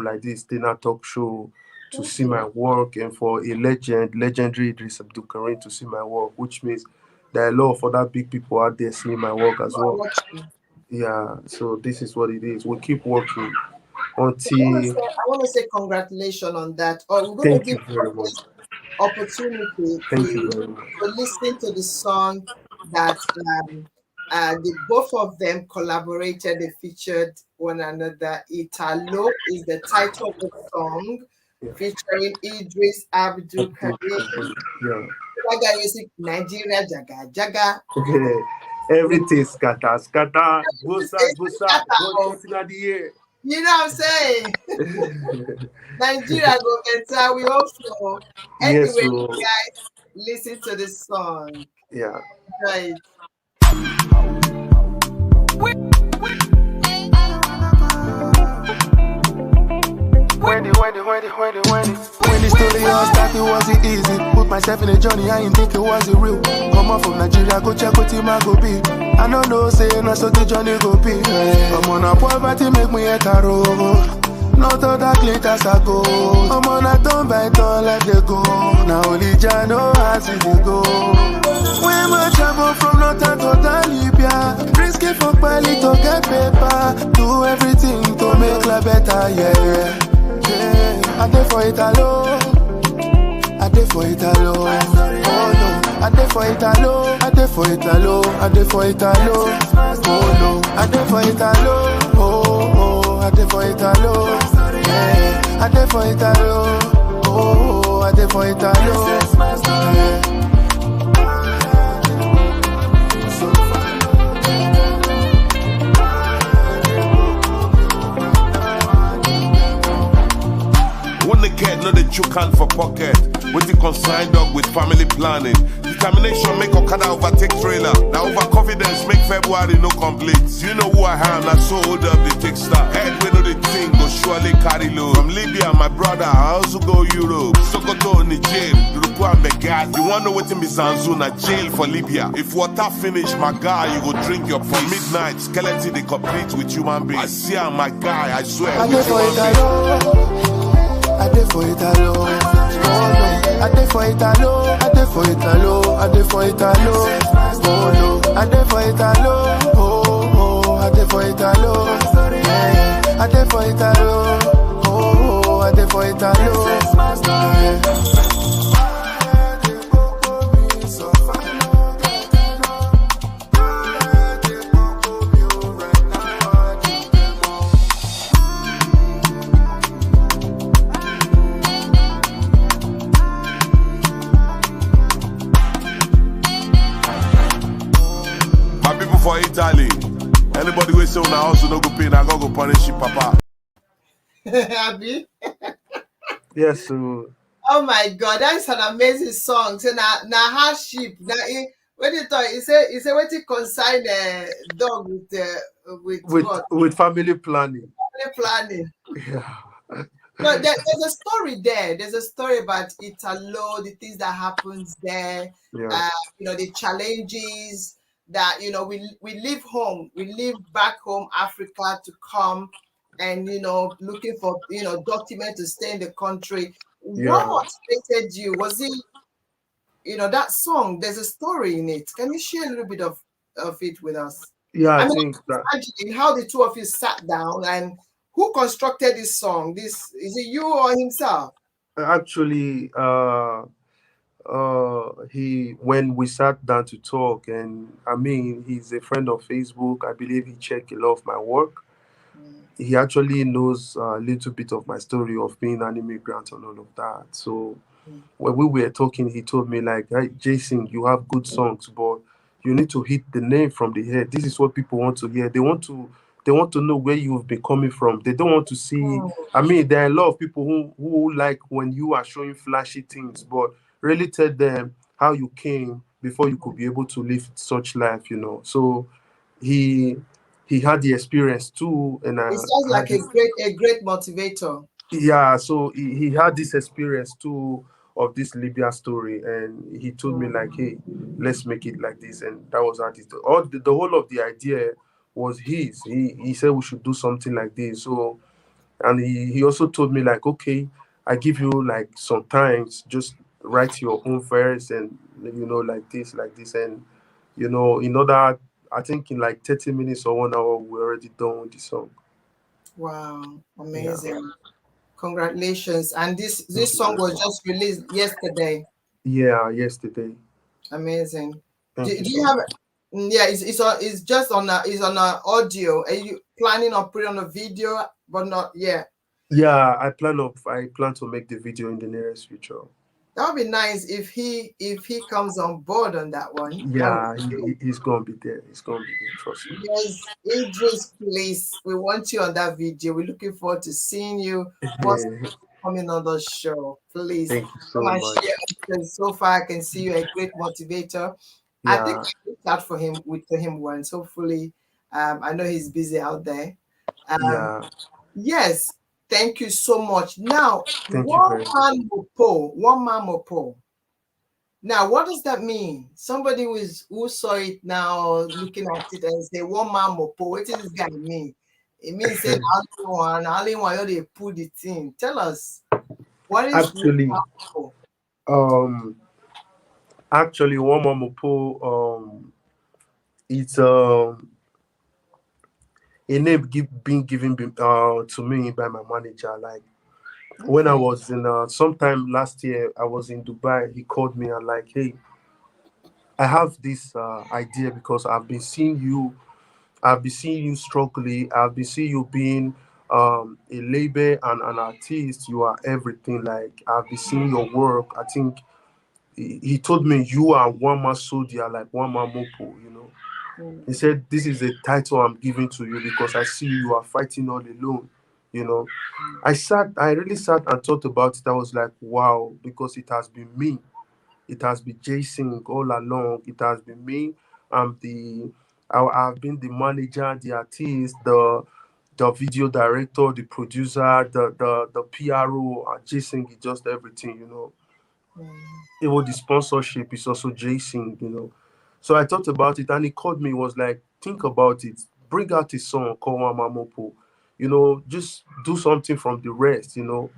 like this, Tina Talk Show, to watching. see my work, and for a legendary Idris Abdul Karim to see my work, which means there are a lot of other big people out there seeing my work as People are well. watching. Yeah, so this is what it is. We keep working So I want to until. say I want to say congratulations on that. Or we're going to Thank give you very much. opportunity Thank you to very much. listen to the song that the both of them collaborated. They featured one another. Italo is the title of the song, Yeah, featuring Idris Abdul Abdul Karim. Karim. Yeah. Jaga music, Nigeria Jaga Jaga. Everything scatter, scatter, bosa, It's bosa, scatter, oh. gunshot in the air. You know what I'm saying? Nigeria go better. We hope so. Yes, Anyway, so guys, listen to this song. yeah. Right. When the story all started, wasn't easy. Put myself in a journey, I ain't think it was a real. Come on from Nigeria, go check what team I go be. I don't know, say, no, so the journey go be. I'm on a poverty, make me a caro. Not all that glitters I go. I'm on a turn by turn, let they go. Now only Jah know how to they go. When my travel from Northern to Libya, risky for Bali to get paper. Do everything to make life better, yeah. I did for Italo, I did for Italo, oh no. I did for Italo, I did for Italo, I did for Italo, oh no. I did for Italo, oh, I did for Italo, yeah. I did for Italo, oh, I did for Italo, yeah. Wanna get no the chook hand for pocket. With the consigned dog with family planning. Determination make Okada overtake trailer. Now overconfidence make February no complete. You know who I am, I so hold up the take star. Head we know the thing go surely carry load. From Libya, my brother, I also go Europe. Sokoto in the jail, Urupu and Megas. You wanna know what in Zanzuna jail for Libya. If water finish, my guy, you go drink your from midnight. Skeleton they complete with human beings. I see how my guy, I swear. I did for Italo, I did for Italo, oh no. I did for Italo, I did for Italo, I did for Italo, oh no. I did for Italo, oh, I did for Italo, yeah. I did for Italo, oh, I did for Italo, yeah. My people for Italy. Anybody will say una also no go pay, I go punish you, papa. Abi? Yes, so Oh my God, that's an amazing song. So now hardship. Now What do you thought? He said what it consign dog with what? with family planning. Family planning. Yeah, No, there's a story there. There's a story about Italo, the things that happens there, yeah, uh, the challenges that we leave home, we leave back home Africa to come and looking for document to stay in the country. What yeah, motivated you? Was it that song? There's a story in it. Can you share a little bit of it with us? yeah. I I mean, think that imagining how the two of you sat down and who constructed this song? This is it you or himself? actually, he when we sat down to talk, and I mean, he's a friend of Facebook. I believe he checked a lot of my work. Mm, He actually knows a little bit of my story of being an immigrant and all of that. So mm, when we were talking, he told me like, "Hey, Jason, you have good songs, but you need to hit the name from the head. This is what people want to hear. They want to know where you've been coming from. They don't want to see. I mean, there are a lot of people who like when you are showing flashy things, but really tell them how you came before you could be able to live such life. So he he had the experience too, and it I sounds had like this. a great motivator. Yeah, so he had this experience too of this Libya story, and he told me like, "Hey, let's make it like this," and that was how it. All the whole of the idea was his. He said we should do something like this. So, and he also told me like, "Okay, I give you like sometimes just write your own verse and like this, and in order, I think in like 30 minutes or 1 hour we're already done with the song." Wow, Yeah, amazing! Congratulations! And thank this you song very was much. just released yesterday. Yeah, yesterday. Amazing. Thank you Do so you have? much. Yeah, it's just on a audio. Are you planning on putting on a video, but not yet? Yeah, I plan to make the video in the nearest future. That would be nice if he comes on board on that one. That would Yeah, be great. he's gonna be there. He's gonna be there. Trust me. Yes, Idris, please. We want you on that video. We're looking forward to seeing you once Yeah, coming on the show. Please thank you come so and much. share because so far I can see you a great motivator. I think Yeah, I reached out for him with to him once. Hopefully, I know he's busy out there. Um, yeah. yes, thank you so much. Now, Thank you very much. one man mopo. Now, what does that mean? Somebody who saw it now, looking at it and say, one man mopo, what does this guy mean? It means say only one, they put it in. Tell us, what is one Actually, man mopo? um, actually, one Momopo, it's a name being given to me by my manager. Like when I Okay. was in sometime last year, I was in Dubai. He called me and like, "Hey, I have this idea because I've been seeing you struggling. I've been seeing you being a labor and an artist. You are everything. Like I've been seeing your work. I think he told me you are one man soldier, like one man mopo. Mm, He said this is a title I'm giving to you because I see you are fighting all alone. You know, I really sat and thought about it. I was like, wow, because it has been me. It has been Jaysing all along. It has been me. I'm the I've been the manager, the artist, the video director, the producer, the PRO. Jaysing is just everything. mm, Even the sponsorship is also Jason. So I thought about it and he called me, was like, think about it. Bring out a song called Mamamopo. Just do something from the rest. Do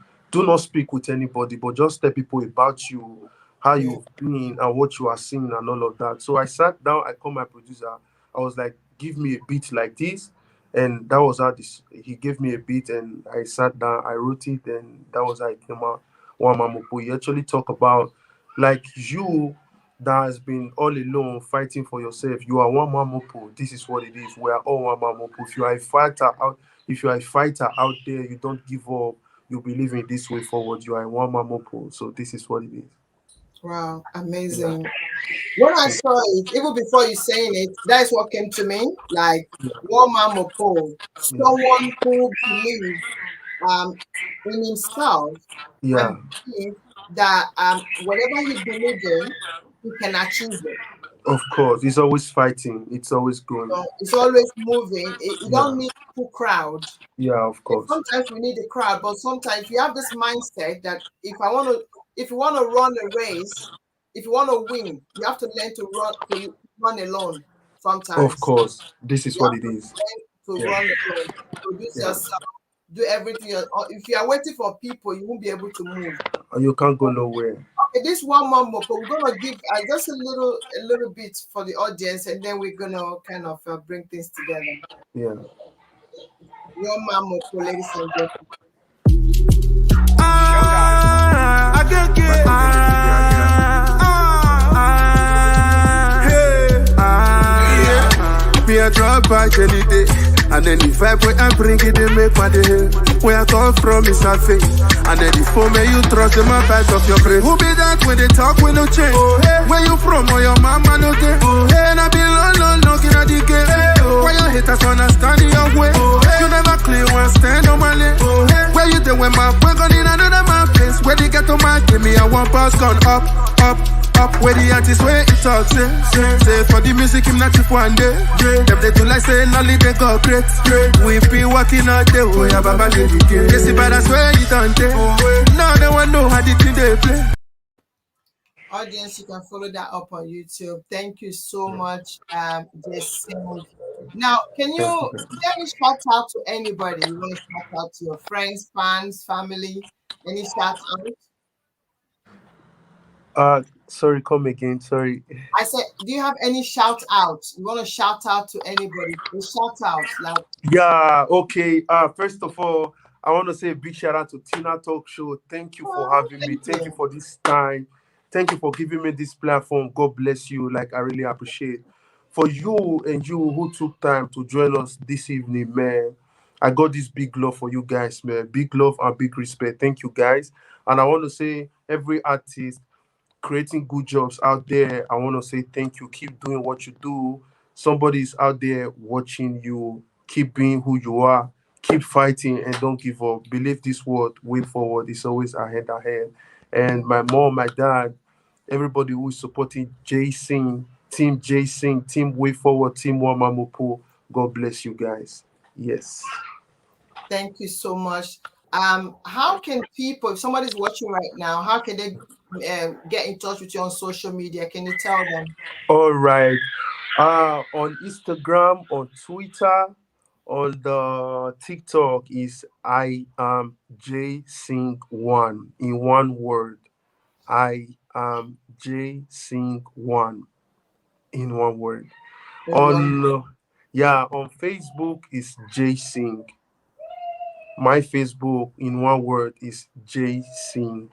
not speak with anybody, but just tell people about you, how yeah. you've been and what you are seeing and all of that. So I sat down, I called my producer. I was like, give me a beat like this. And that was how he gave me a beat and I sat down, I wrote it, and that was how it came out. Wamamopo. You actually talk about like you that has been all alone fighting for yourself. You are one man mopo. This is what it is. We are all one man mopo. If you are a fighter out there, you don't give up. You believe in this way forward. You are a one man mopo. So this is what it is. Wow, Yeah. amazing. When I saw it, even before you saying it, that's what came to me. Like one man mopo, Yeah. someone who believes um in himself Yeah. and believe that whatever he believes in, he can achieve it. Of course, it's always fighting. It's always going. It's always moving. You don't Yeah, need full crowd. yeah, of course. Sometimes we need a crowd, but sometimes you have this mindset that if you want to run a race, if you want to win, you have to learn to run alone. Of Sometimes course, this is you what have it to is. learn to Yeah, run alone, produce yeah. yourself, do everything. If you are waiting for people, you won't be able to move. You can't go nowhere. Okay, this one more, but we're gonna give just a little bit for the audience, and then we're gonna kind of bring things together. Yeah. One more, ladies and gentlemen. Agegule. Me a drop by any day. And then the vibe where I bring it, they make my day. Where I come from is not fake. And then the phone may you trust them a bite of your brain. Who be that when they talk with no change? Oh, hey. Where you from or your mama no day? Oh, hey. And I be alone knocking at the gate. Hey, oh. Why your haters wanna stand in your way? Oh, hey. You never clear one stand on my lane. Oh, hey. Where you there when my boy gone in another man place? Where they get to my give me a one pass gone up, up. Up where the artist where it talks, say for the music him not cheap one day. Them they do like say only they go great. We be working out there, we have a bad lady. They see but I swear you don't take. Now they want know how the thing they play. Audience, you can follow that up on YouTube. Thank you so much, Jaysing. Now, is there any shout out to anybody? You want to shout out to your friends, fans, family? Any shout out? Sorry, come again. Sorry. I said, do you have any shout out? You want to shout out to anybody? A shout out, like Yeah, okay. First of all, I want to say a big shout out to Tina Talk Show. Thank you for having me. Thank you for this time. Thank you for giving me this platform. God bless you. Like I really appreciate for you and you who took time to join us this evening, man. I got this big love for you guys, man. Big love and big respect. Thank you, guys. And I want to say every artist creating good jobs out there. I want to say thank you. Keep doing what you do. Somebody's out there watching you. Keep being who you are. Keep fighting and don't give up. Believe this word. Way forward. It's always ahead. And my mom, my dad, everybody who is supporting Jaysing, Team Way Forward, Team Wamamopo. God bless you guys. Yes. thank you so much. How can people, if somebody's watching right now, how can they get in touch with you on social media? Can you tell them? All right. On Instagram, on Twitter, on the TikTok is I am Jaysing1 in one word. I am Jaysing1 in one word. On Facebook is Jaysing. My Facebook in one word is Jaysing.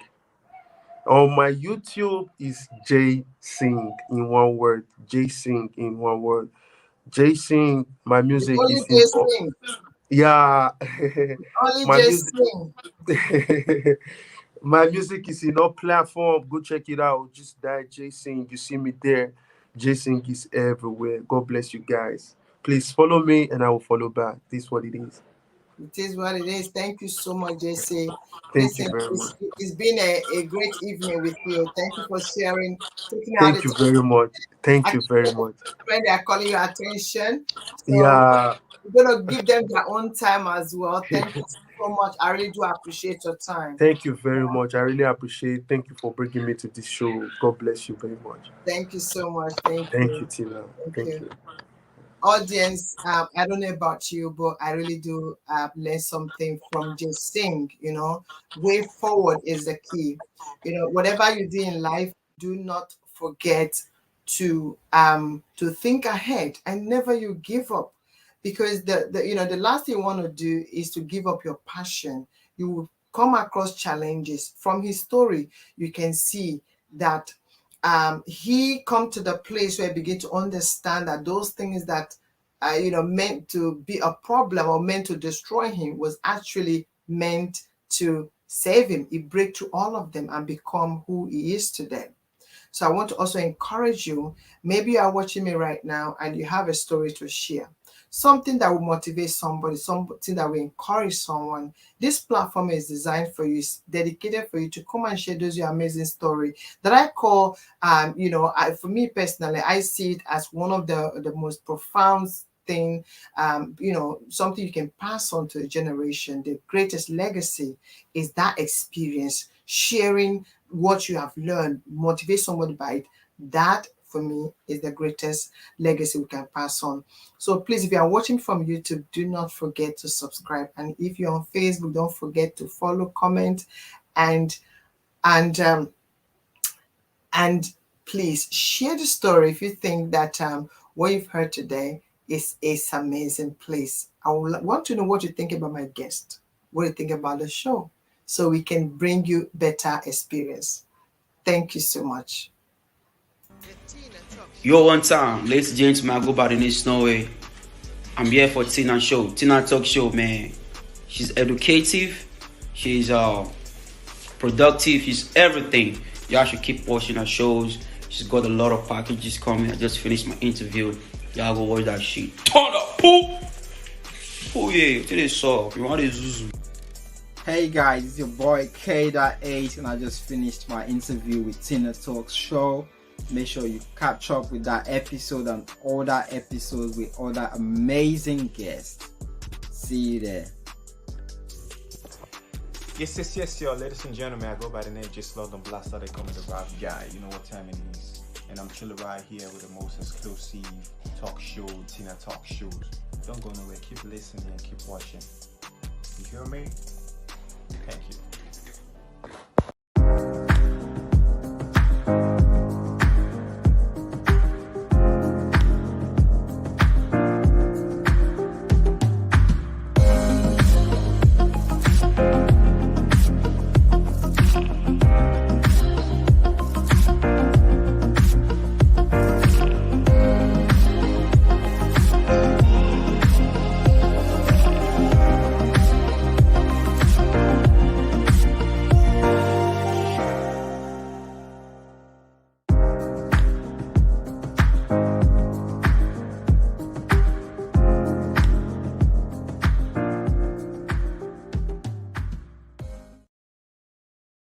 On my YouTube is Jaysing in one word. Jaysing in one word. Jaysing, my music Only is in Jaysing. yeah. Only my music Jaysing. my music is in all platform. Go check it out. Just that Jaysing. You see me there. Jaysing is everywhere. God bless you guys. Please follow me and I will follow back. This is what it is. It is what it is. Thank you so much, Jaysing. Thank you Listen, very much. it's been a great evening with you. Thank you for sharing, taking out the Thank you time. very much. Thank you Actually, very much. when they are calling your attention. So Yeah. we're gonna give them their own time as well. Thank you so much. I really do appreciate your time. Thank you very much. I really appreciate. Thank you for bringing me to this show. God bless you very much. Thank you so much. Thank Thank you, you. Tina. Thank Thank you. you. Audience, I don't know about you, but I really do learn something from Jaysing. Way forward is the key. Whatever you do in life, do not forget to think ahead and never you give up, because the last thing you want to do is to give up your passion. You will come across challenges. From his story, you can see that he come to the place where he begin to understand that those things that meant to be a problem or meant to destroy him was actually meant to save him. He break through all of them and become who he is today. So I want to also encourage you. Maybe you are watching me right now and you have a story to share. something that will motivate somebody, something that will encourage someone. This platform is designed for you, it's dedicated for you to come and share those your amazing story that I call, for me personally, I see it as one of the most profound thing, something you can pass on to a generation. The greatest legacy is that experience, sharing what you have learned, motivate somebody by it. That for me is the greatest legacy we can pass on. So please, if you are watching from YouTube, do not forget to subscribe. And if you're on Facebook, don't forget to follow, comment, and please share the story if you think that what you've heard today is amazing. Please, I want to know what you think about my guest, what you think about the show, so we can bring you better experience. Thank you so much. Yo, one time, ladies and gentlemen, I go by the name Snowy. I'm here for Tina Show. TinaTalks Show, man. She's educative. She's productive. She's everything. Y'all should keep watching her shows. She's got a lot of packages coming. I just finished my interview. Y'all go watch that shit. Turn up, poo! Oh yeah, today soft. You want to Zuzu? Hey guys, it's your boy K.H, and I just finished my interview with TinaTalks Show. Make sure you catch up with that episode and other episodes with other amazing guests. See you there. Yes, y'all. Ladies and gentlemen, I go by the name Just London Blaster. They call me the rap guy. You know what time it is. And I'm chilling right here with the most exclusive talk show, TinaTalks shows. Don't go nowhere. Keep listening and keep watching. You hear me? Thank you.